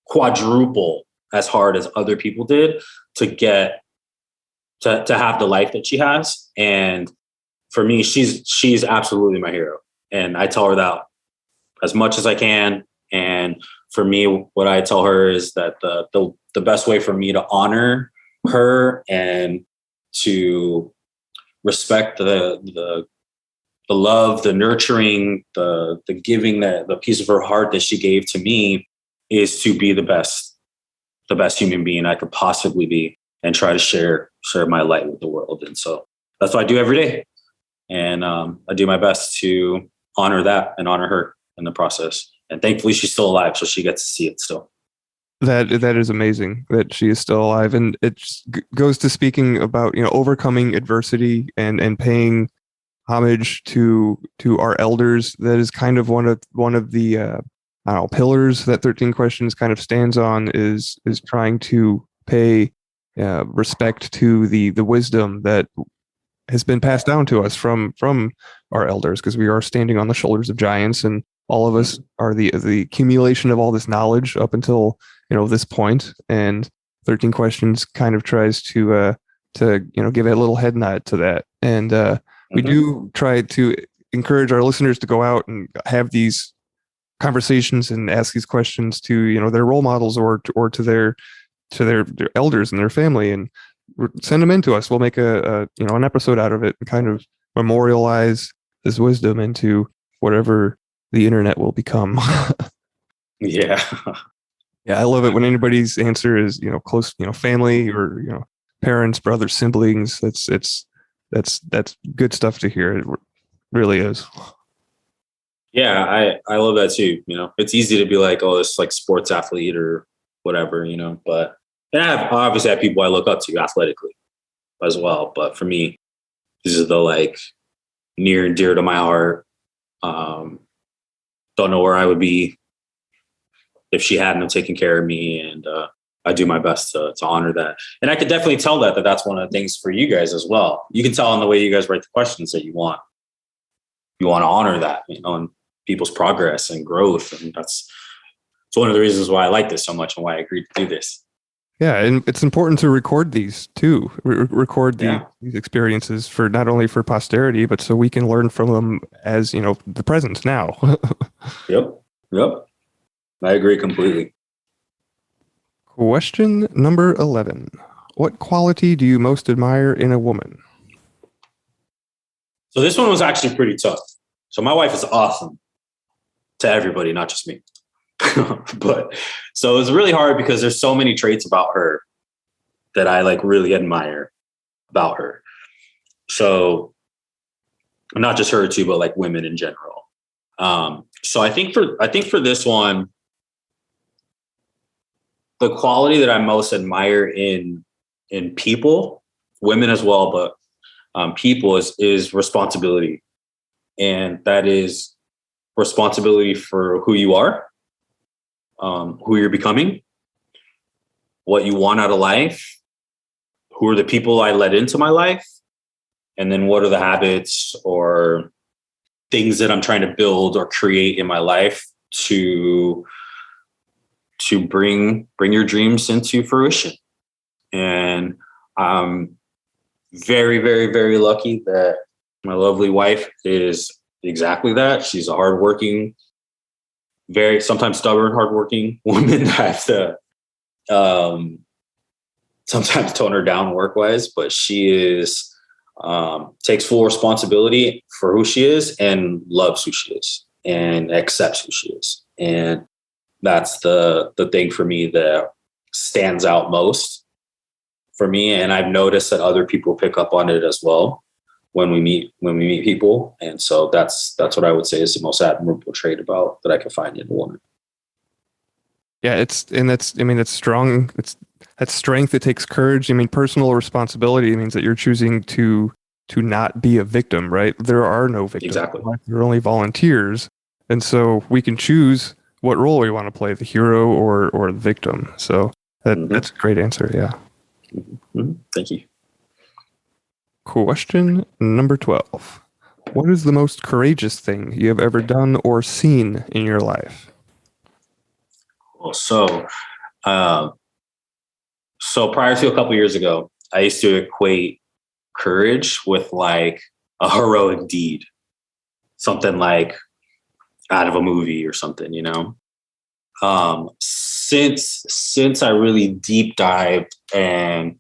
quadruple as hard as other people did to get to have the life that she has. And for me, she's absolutely my hero. And I tell her that as much as I can. And for me, what I tell her is that the best way for me to honor her and to respect the love, the nurturing, the giving, the piece of her heart that she gave to me is to be the best human being I could possibly be and try to share share my light with the world. And so that's what I do every day. And I do my best to honor that and honor her in the process. And thankfully she's still alive, so she gets to see it still. That is amazing that she is still alive, and it just goes to speaking about, you know, overcoming adversity and paying homage to our elders. That is kind of one of the I don't know, pillars that 13 Questions kind of stands on, is trying to pay respect to the wisdom that has been passed down to us from our elders, because we are standing on the shoulders of giants, and all of us are the accumulation of all this knowledge up until, you know, this point. And 13 Questions kind of tries to you know, give a little head nod to that. And we do try to encourage our listeners to go out and have these conversations and ask these questions to, you know, their role models or to their elders and their family, and send them in to us. We'll make a you know, an episode out of it and kind of memorialize this wisdom into whatever the internet will become. Yeah. Yeah, I love it when anybody's answer is, you know, close, you know, family or, you know, parents, brothers, siblings. That's good stuff to hear. It really is. Yeah, I love that too. You know, it's easy to be like, oh, this like sports athlete or whatever, you know, but and I obviously have people I look up to athletically as well. But for me, these are the like near and dear to my heart. Don't know where I would be if she hadn't have taken care of me. And I do my best to honor that. And I could definitely tell that that's one of the things for you guys as well. You can tell in the way you guys write the questions that you want to honor that, you know, and people's progress and growth. And it's one of the reasons why I like this so much and why I agreed to do this. Yeah, and it's important to record these too. Record these experiences for not only for posterity, but so we can learn from them as, you know, the present now. Yep. I agree completely. Question number 11. What quality do you most admire in a woman? So this one was actually pretty tough. So my wife is awesome to everybody, not just me. But so it was really hard because there's so many traits about her that I like really admire about her. So not just her too, but like women in general. So I think for this one, the quality that I most admire in people, women as well, but people is responsibility. And that is responsibility for who you are, who you're becoming, what you want out of life, who are the people I let into my life, and then what are the habits or things that I'm trying to build or create in my life to bring your dreams into fruition. And I'm very, very, very lucky that my lovely wife is exactly that. She's a hardworking, very sometimes stubborn, hardworking woman. I have to sometimes tone her down work-wise, but she is takes full responsibility for who she is and loves who she is and accepts who she is. And that's the thing for me that stands out most for me. And I've noticed that other people pick up on it as well when we meet people. And so that's what I would say is the most admirable trait about that I can find in a woman. Yeah, it's strong. That's strength. It takes courage. I mean, personal responsibility means that you're choosing to not be a victim, right? There are no victims. Exactly. There are only volunteers. And so we can choose what role we want to play, the hero or the victim. So that's a great answer. Yeah. Mm-hmm. Thank you. Question number 12. What is the most courageous thing you have ever done or seen in your life? Well, so prior to a couple years ago, I used to equate courage with like a heroic deed, something like out of a movie or something, you know. Since I really deep dived and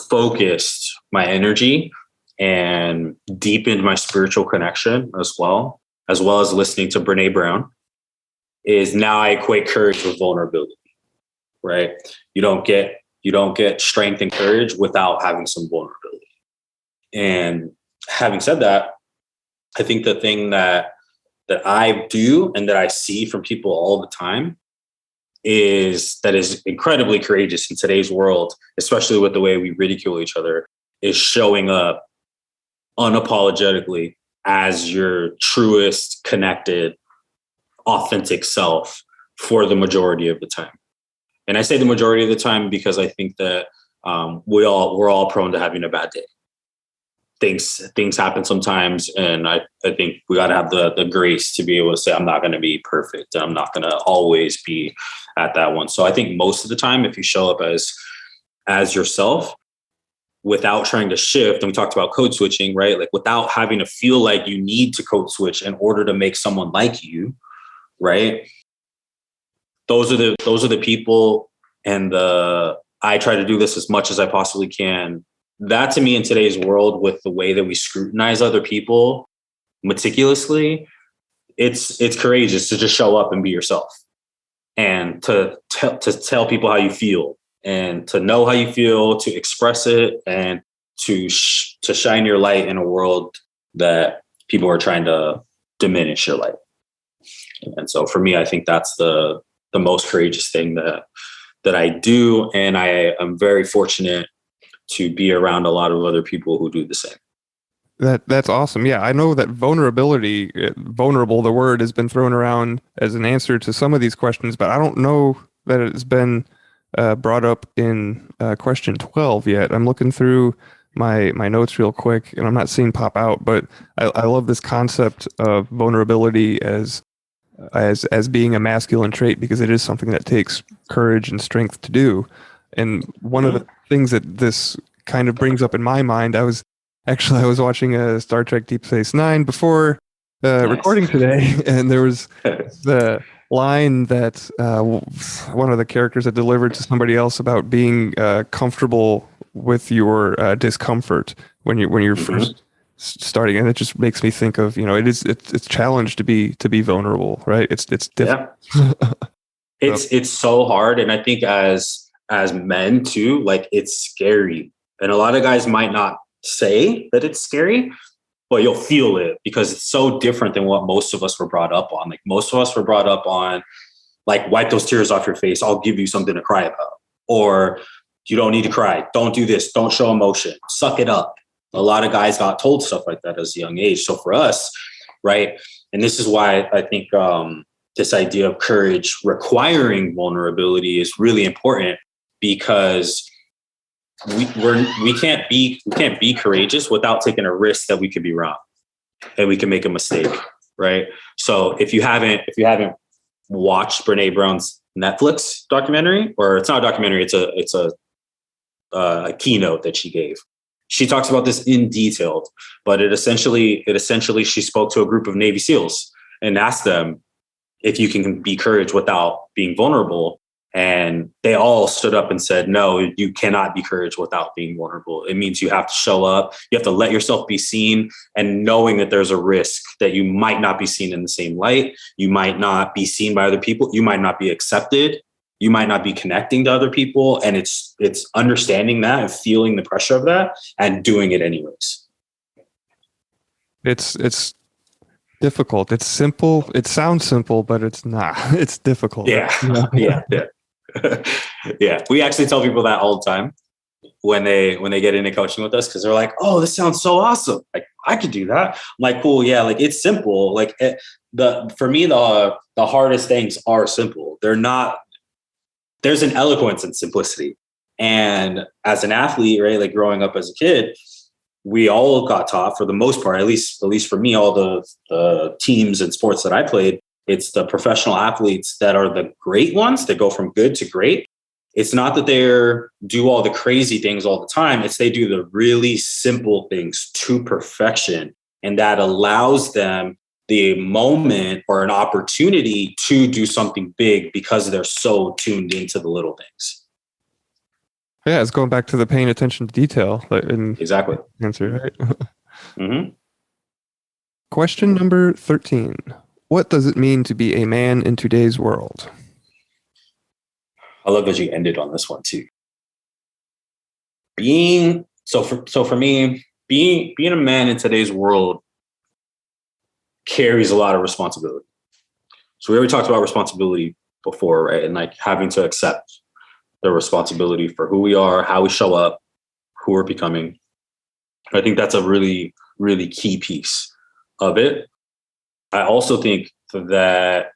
focused my energy and deepened my spiritual connection as well as listening to Brene Brown, is now I equate courage with vulnerability, right? You don't get You don't get strength and courage without having some vulnerability. And having said that, I think the thing that I do and that I see from people all the time is incredibly courageous in today's world, especially with the way we ridicule each other, is showing up unapologetically as your truest, connected, authentic self for the majority of the time. And I say the majority of the time because I think that we're all prone to having a bad day. Things happen sometimes, and I think we got to have the grace to be able to say, I'm not going to be perfect. I'm not going to always be at that one. So I think most of the time, if you show up as yourself without trying to shift, and we talked about code switching, right? Like without having to feel like you need to code switch in order to make someone like you, right? Those are the people, and I try to do this as much as I possibly can. That to me in today's world, with the way that we scrutinize other people meticulously, it's courageous to just show up and be yourself, and to tell people how you feel, and to know how you feel, to express it, and to shine your light in a world that people are trying to diminish your light. And so for me, I think that's the most courageous thing that I do, and I am very fortunate to be around a lot of other people who do the same. That's awesome. Yeah, I know that vulnerability, vulnerable, the word has been thrown around as an answer to some of these questions, but I don't know that it's been brought up in question 12 yet. I'm looking through my notes real quick, and I'm not seeing pop out, but I love this concept of vulnerability as being a masculine trait, because it is something that takes courage and strength to do. And one of the things that this kind of brings up in my mind, I was watching a Star Trek Deep Space Nine before recording today, and there was the line that one of the characters had delivered to somebody else about being comfortable with your discomfort when you're first starting, and it just makes me think of, it's challenge to be vulnerable, right? It's difficult. Yeah. It's so hard, and I think as men too, like it's scary, and a lot of guys might not say that it's scary, but you'll feel it because it's so different than what most of us were brought up on. Like most of us were brought up on, like, wipe those tears off your face, I'll give you something to cry about, or you don't need to cry, don't do this, don't show emotion, suck it up. A lot of guys got told stuff like that as a young age. So for us, right, and this is why I think this idea of courage requiring vulnerability is really important, because we can't be courageous without taking a risk that we could be wrong and we can make a mistake, right? So if you haven't watched Brene Brown's Netflix documentary, or it's not a documentary, it's a keynote that she gave. She talks about this in detail, but it essentially she spoke to a group of Navy SEALs and asked them if you can be courage without being vulnerable. And they all stood up and said, no, you cannot be courage without being vulnerable. It means you have to show up. You have to let yourself be seen, and knowing that there's a risk that you might not be seen in the same light. You might not be seen by other people. You might not be accepted. You might not be connecting to other people. And it's understanding that and feeling the pressure of that and doing it anyways. It's difficult. It's simple. It sounds simple, but it's not. It's difficult. Yeah. Yeah. Yeah. We actually tell people that all the time when they get into coaching with us, because they're like, oh, this sounds so awesome. Like, I could do that. I'm like, cool. Yeah. Like, it's simple. Like for me, the hardest things are simple. They're not, there's an eloquence in simplicity. And as an athlete, right, like growing up as a kid, we all got taught, for the most part, at least for me, all the teams and sports that I played, it's the professional athletes that are the great ones that go from good to great. It's not that they do all the crazy things all the time. It's they do the really simple things to perfection. And that allows them the moment or an opportunity to do something big because they're so tuned into the little things. Yeah, it's going back to the paying attention to detail. Exactly. Answer, right? Mm-hmm. Question number 13. What does it mean to be a man in today's world? I love that you ended on this one too. for me, being a man in today's world carries a lot of responsibility. So we already talked about responsibility before, right? And like having to accept the responsibility for who we are, how we show up, who we're becoming. I think that's a really, really key piece of it. I also think that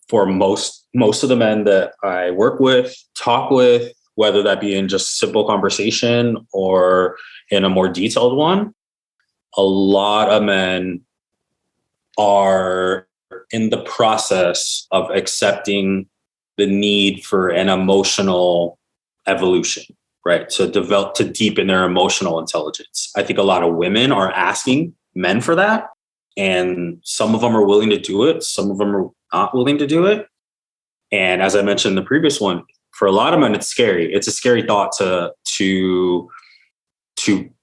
for most of the men that I work with, talk with, whether that be in just simple conversation or in a more detailed one, a lot of men are in the process of accepting the need for an emotional evolution, right? To deepen their emotional intelligence. I think a lot of women are asking men for that. And some of them are willing to do it. Some of them are not willing to do it. And as I mentioned in the previous one, for a lot of men, it's scary. It's a scary thought to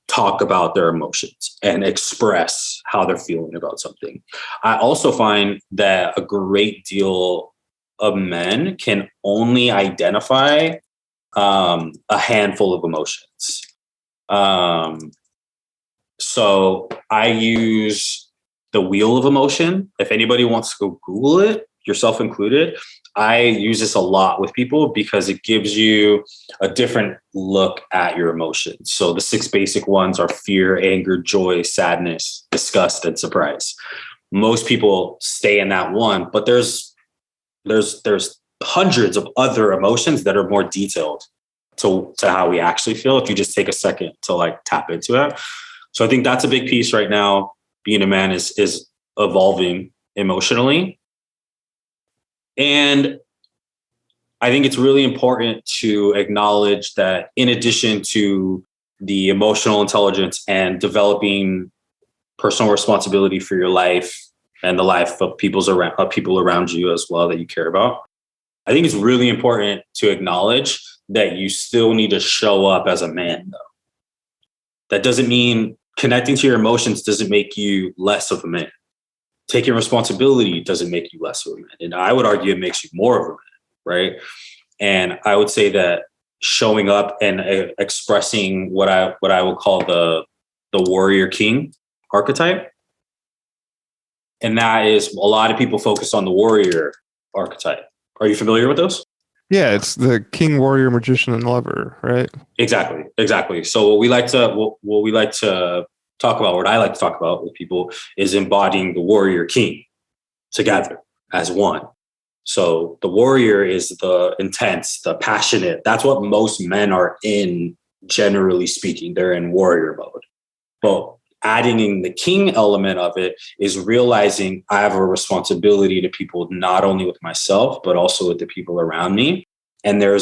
talk about their emotions and express how they're feeling about something. I also find that a great deal of men can only identify a handful of emotions. So I use the wheel of emotion. If anybody wants to go Google it, yourself included, I use this a lot with people because it gives you a different look at your emotions. So the 6 basic ones are fear, anger, joy, sadness, disgust, and surprise. Most people stay in that one, but there's hundreds of other emotions that are more detailed to how we actually feel if you just take a second to like tap into it. So I think that's a big piece right now. Being a man is evolving emotionally. And I think it's really important to acknowledge that in addition to the emotional intelligence and developing personal responsibility for your life and the life of people around you as well that you care about, I think it's really important to acknowledge that you still need to show up as a man, though. That doesn't mean connecting to your emotions doesn't make you less of a man. Taking responsibility doesn't make you less of a man. And I would argue it makes you more of a man, right? And I would say that showing up and expressing what I would call the warrior king archetype. And that is, a lot of people focus on the warrior archetype. Are you familiar with those? Yeah, it's the king, warrior, magician, and lover, right? Exactly. So what I like to talk about with people is embodying the warrior king together as one. So the warrior is the intense, the passionate. That's what most men are in, generally speaking. They're in warrior mode. But adding in the king element of it is realizing I have a responsibility to people, not only with myself, but also with the people around me. And there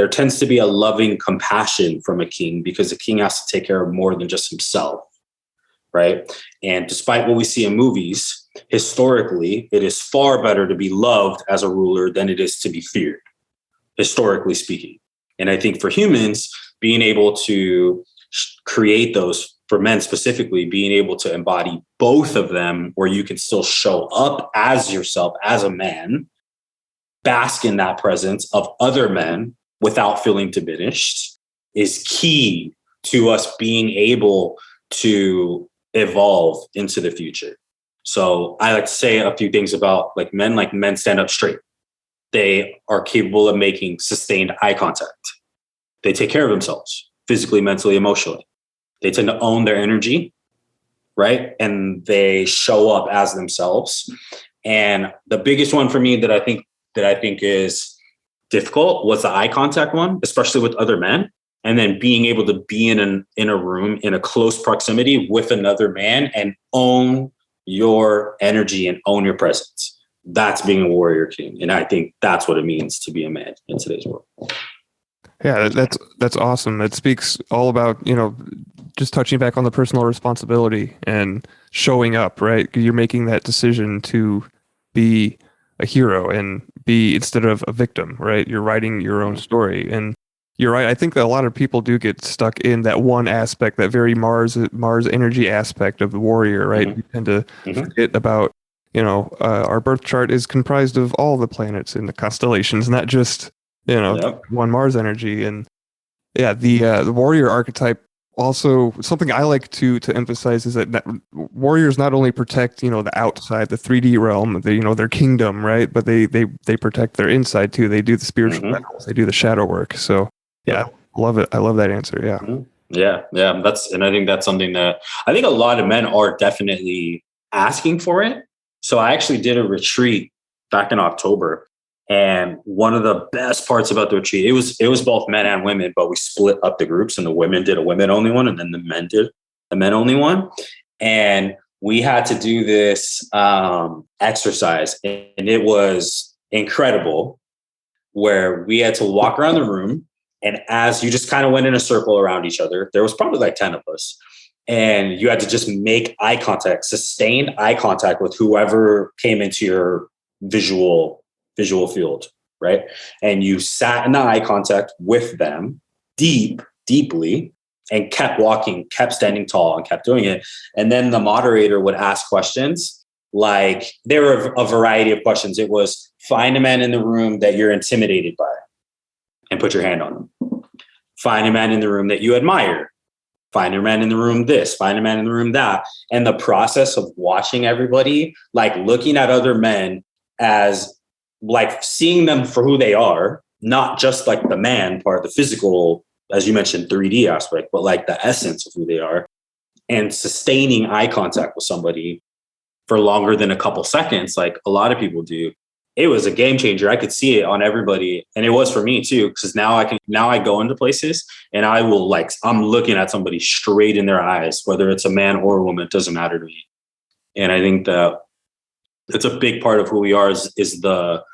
tends to be a loving compassion from a king because a king has to take care of more than just himself, right? And despite what we see in movies, historically, it is far better to be loved as a ruler than it is to be feared, historically speaking. And I think for humans, being able to create those, for men specifically, being able to embody both of them where you can still show up as yourself, as a man, bask in that presence of other men without feeling diminished is key to us being able to evolve into the future. So I like to say a few things about men stand up straight. They are capable of making sustained eye contact. They take care of themselves physically, mentally, emotionally. They tend to own their energy, right? And they show up as themselves. And the biggest one for me that I think is difficult was the eye contact one, especially with other men. And then being able to be in a room in a close proximity with another man and own your energy and own your presence. That's being a warrior king. And I think that's what it means to be a man in today's world. Yeah, that's awesome. It speaks all about, just touching back on the personal responsibility and showing up, right? You're making that decision to be a hero and be, instead of a victim, right? You're writing your own story. And you're right. I think that a lot of people do get stuck in that one aspect, that very Mars energy aspect of the warrior, right? Mm-hmm. You tend to forget about, our birth chart is comprised of all the planets in the constellations, not just, one Mars energy. And Yeah, the warrior archetype. Also, something I like to emphasize is that warriors not only protect, the outside, the 3D realm, their kingdom, right? But they protect their inside too. They do the spiritual battles, they do the shadow work. So yeah, love it. I love that answer. Yeah. Yeah. And I think that's something that I think a lot of men are definitely asking for it. So I actually did a retreat back in October. And one of the best parts about the retreat, it was both men and women, but we split up the groups, and the women did a women only one, and then the men did a men only one. And we had to do this exercise, and it was incredible, where we had to walk around the room, and as you just kind of went in a circle around each other, there was probably like 10 of us, and you had to just make eye contact, sustained eye contact with whoever came into your visual field, right? And you sat in the eye contact with them deeply, and kept walking, kept standing tall, and kept doing it. And then the moderator would ask questions. Like, there were a variety of questions. It was, find a man in the room that you're intimidated by and put your hand on them. Find a man in the room that you admire. Find a man in the room this, find a man in the room that. And the process of watching everybody, like looking at other men as like seeing them for who they are, not just like the man part, the physical, as you mentioned, 3D aspect, but like the essence of who they are, and sustaining eye contact with somebody for longer than a couple seconds, like a lot of people do. It was a game changer. I could see it on everybody. And it was for me too, because now I go into places and I'm looking at somebody straight in their eyes, whether it's a man or a woman, it doesn't matter to me. And I think that it's a big part of who we are is the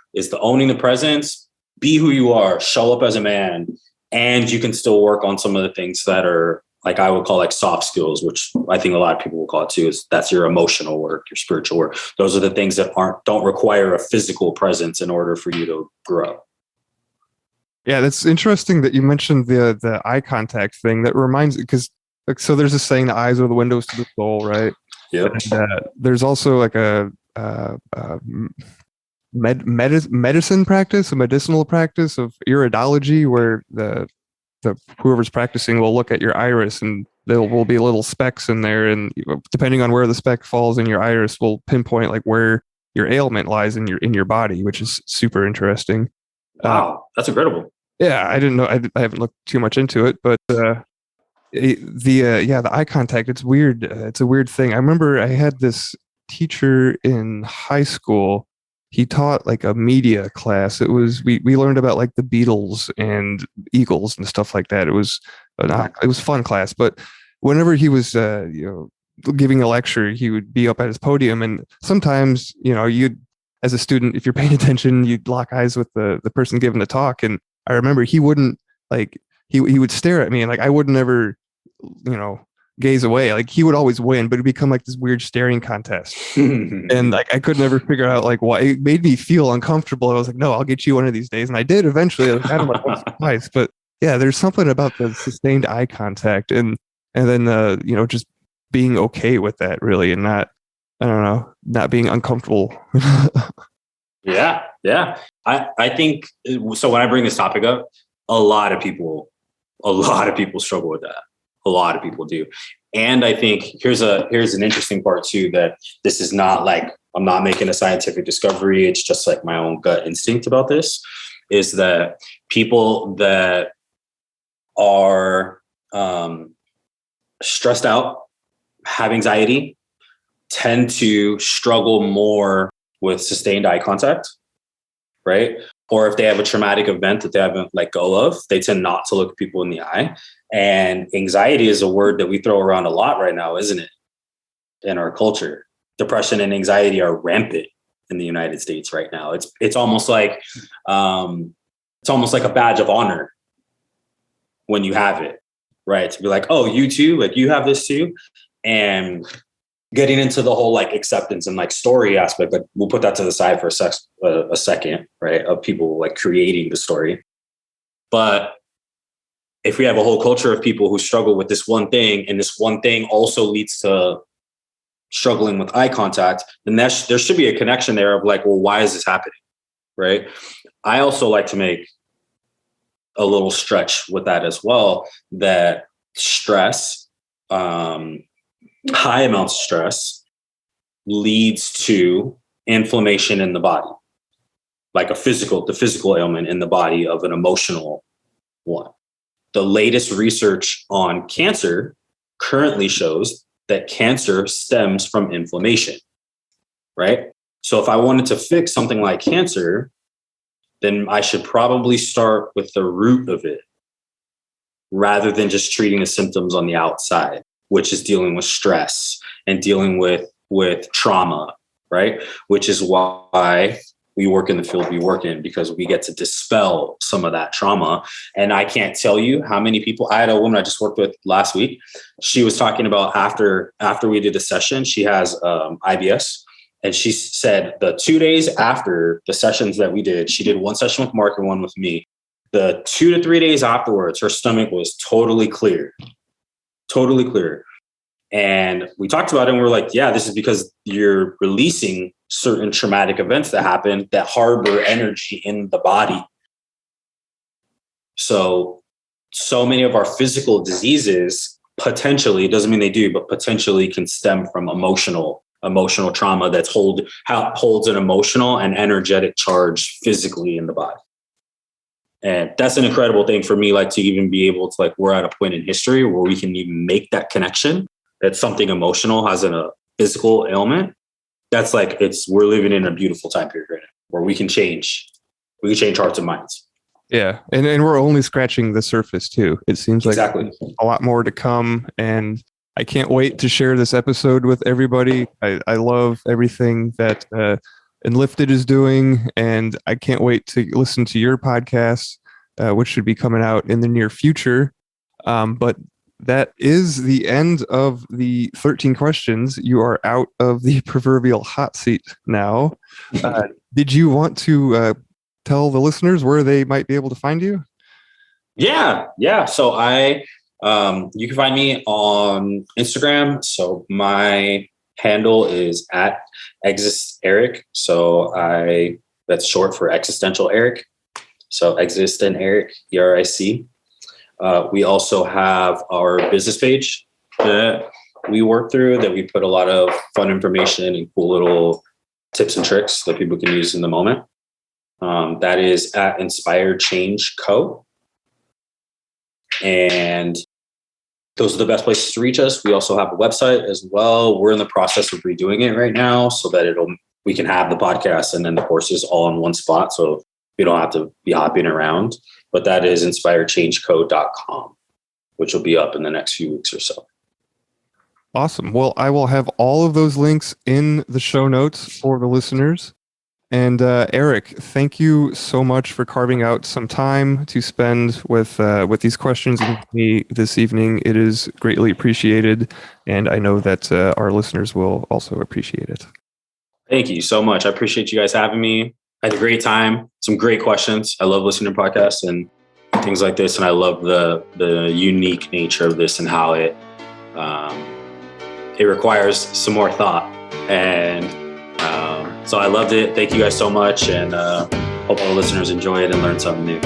owning the presence, be who you are, show up as a man, and you can still work on some of the things that are like I would call like soft skills, which I think a lot of people will call it too, is that's your emotional work, your spiritual work. Those are the things that don't require a physical presence in order for you to grow. Yeah, that's interesting that you mentioned the eye contact thing. That reminds, because so there's this saying, the eyes are the windows to the soul, right? Yep. And, there's also like a medicine practice, a medicinal practice of iridology, where the whoever's practicing will look at your iris, and there will be little specks in there, and depending on where the speck falls in your iris will pinpoint like where your ailment lies in your body, which is super interesting. Wow, that's incredible. Yeah, I didn't know. I haven't looked too much into it, but the eye contact, it's weird. It's a weird thing. I remember I had this teacher in high school. He taught like a media class. It was we learned about like the Beatles and Eagles and stuff like that. It was a fun class. But whenever he was giving a lecture, he would be up at his podium, and sometimes you'd, as a student, if you're paying attention, you'd lock eyes with the person giving the talk. And I remember he wouldn't like he would stare at me, and like I would never gaze away. Like he would always win, but it'd become like this weird staring contest. And like I could never figure out like why. It made me feel uncomfortable. I was like, no, I'll get you one of these days. And I did eventually. I had him like once or twice. But yeah, there's something about the sustained eye contact and then just being okay with that, really, and not being uncomfortable. Yeah. I think so. When I bring this topic up, a lot of people struggle with that. A lot of people do. And I think here's an interesting part too, that this is not like, I'm not making a scientific discovery. It's just like my own gut instinct about this, is that people that are stressed out, have anxiety, tend to struggle more with sustained eye contact, right? Or if they have a traumatic event that they haven't let go of, they tend not to look people in the eye. And anxiety is a word that we throw around a lot right now, isn't it? In our culture, depression and anxiety are rampant in the United States right now. It's almost like a badge of honor when you have it, right? To be like, oh, you too, like you have this too. And getting into the whole like acceptance and like story aspect, like we'll put that to the side for a second, right? Of people like creating the story. But if we have a whole culture of people who struggle with this one thing, and this one thing also leads to struggling with eye contact, then there should be a connection there of like, well, why is this happening? Right. I also like to make a little stretch with that as well, that stress, high amounts of stress leads to inflammation in the body, like the physical ailment in the body of an emotional one. The latest research on cancer currently shows that cancer stems from inflammation, right? So if I wanted to fix something like cancer, then I should probably start with the root of it rather than just treating the symptoms on the outside, which is dealing with stress and dealing with trauma, right? Which is why we work in the field we work in, because we get to dispel some of that trauma. And I can't tell you how many people. I had a woman I just worked with last week. She was talking about after we did a session, she has IBS. And she said the 2 days after the sessions that we did, she did one session with Mark and one with me. The 2 to 3 days afterwards, her stomach was totally clear. And we talked about it and we were like, yeah, this is because you're releasing certain traumatic events that happen that harbor energy in the body. So many of our physical diseases potentially, doesn't mean they do, but potentially can stem from emotional trauma that holds an emotional and energetic charge physically in the body. And that's an incredible thing for me, like to even be able to, like, we're at a point in history where we can even make that connection that something emotional has a physical ailment. That's like, we're living in a beautiful time period right now where we can change hearts and minds. Yeah. And we're only scratching the surface too. It seems like exactly a lot more to come. And I can't wait to share this episode with everybody. I love everything that Enlifted is doing, and I can't wait to listen to your podcast, which should be coming out in the near future. But that is the end of the 13 questions. You are out of the proverbial hot seat now. Did you want to tell the listeners where they might be able to find you? Yeah. So you can find me on Instagram. So my handle is at Exist Eric. So that's short for Existential Eric. So Exist and Eric, ERIC. We also have our business page that we work through, that we put a lot of fun information and cool little tips and tricks that people can use in the moment. That is at Inspired Change Co. And those are the best places to reach us. We also have a website as well. We're in the process of redoing it right now so that we can have the podcast and then the courses all in one spot, so we don't have to be hopping around. But that is inspiredchangeco.com, which will be up in the next few weeks or so. Awesome. Well, I will have all of those links in the show notes for the listeners. And Eric, thank you so much for carving out some time to spend with these questions with me this evening. It is greatly appreciated, and I know that our listeners will also appreciate it. Thank you so much. I appreciate you guys having me. I had a great time. Some great questions. I love listening to podcasts and things like this, and I love the unique nature of this and how it requires some more thought. And so I loved it. Thank you guys so much, and hope all the listeners enjoy it and learn something new.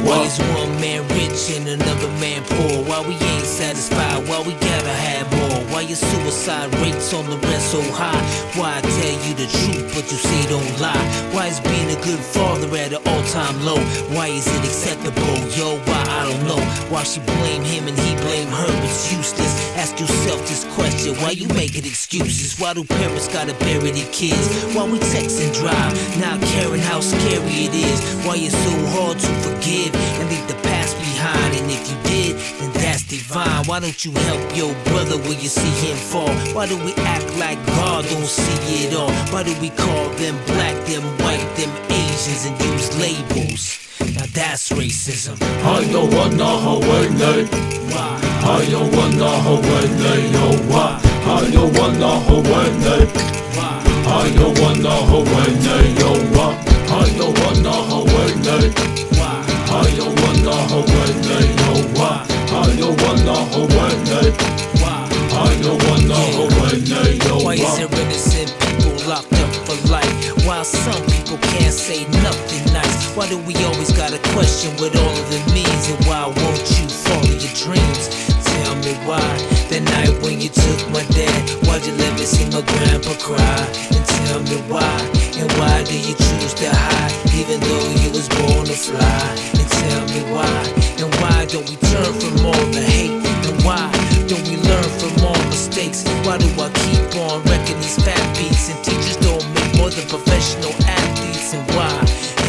Why is one man rich and another man poor? Why we ain't satisfied? Why we gotta have more? Why your suicide rates on the rest so high? Why I tell you the truth, but you say don't lie? Why is being a good father at an all-time low? Why is it acceptable? Yo, why? I don't know. Why she blame him and he blame her? It's useless. Ask yourself this question: why you making excuses? Why do parents gotta bury their kids? Why we text and drive, not caring how scary it is? Why it's so hard to forgive and leave the past behind? And if you did, then that's divine. Why don't you help your brother when you see him fall? Why do we act like God don't see it all? Why do we call them black, them white, them Asians, and use labels? Now that's racism. I don't wanna Hawaii. Why? I don't wanna Hawaii. Yo, why? I don't wanna Hawaii. Why? I don't wanna Hawaii. Yo, why? I don't wanna Hawaii. Why? I don't wanna Hawaii. Yo, why? I don't wanna Hawaii. Why? I don't wanna Hawaii. Yo, Why is why? there innocent people locked up for life, while some people can't say nothing nice? Why do we always gotta question what all of it means? And why won't you follow your dreams? Tell me why. The night when you took my dad, why'd you let me see my grandpa cry? And tell me why. And why do you choose to hide, even though you was born to fly? And tell me why. And why don't we turn from all the hate? And why don't we learn from all mistakes? Why do I keep on wrecking these fat beats? And teachers don't make more than professional athletes. And why?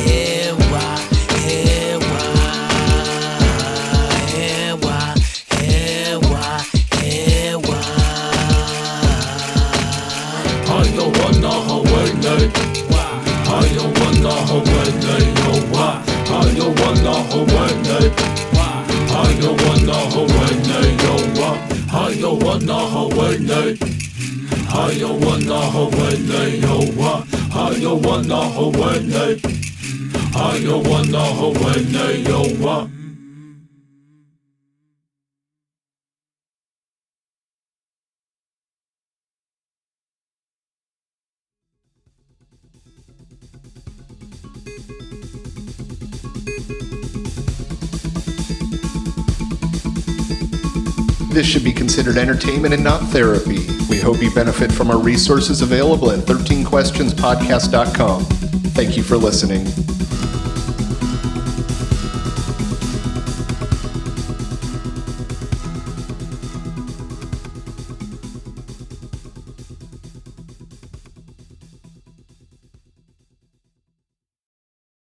And why? And why? And why? And why? And why? I don't wanna Hawaii. Why? I don't wanna Hawaii. Yo, why? I don't wanna Hawaii. Why? I don't wanna Hawaii. Yo, why? I don't wanna Hawaii. I don't wanna Hawaii. Yo, why? I don't wanna Hawaii. I don't wanna Hawaii. Yo, why? This should be considered entertainment and not therapy. We hope you benefit from our resources available at 13questionspodcast.com. Thank you for listening.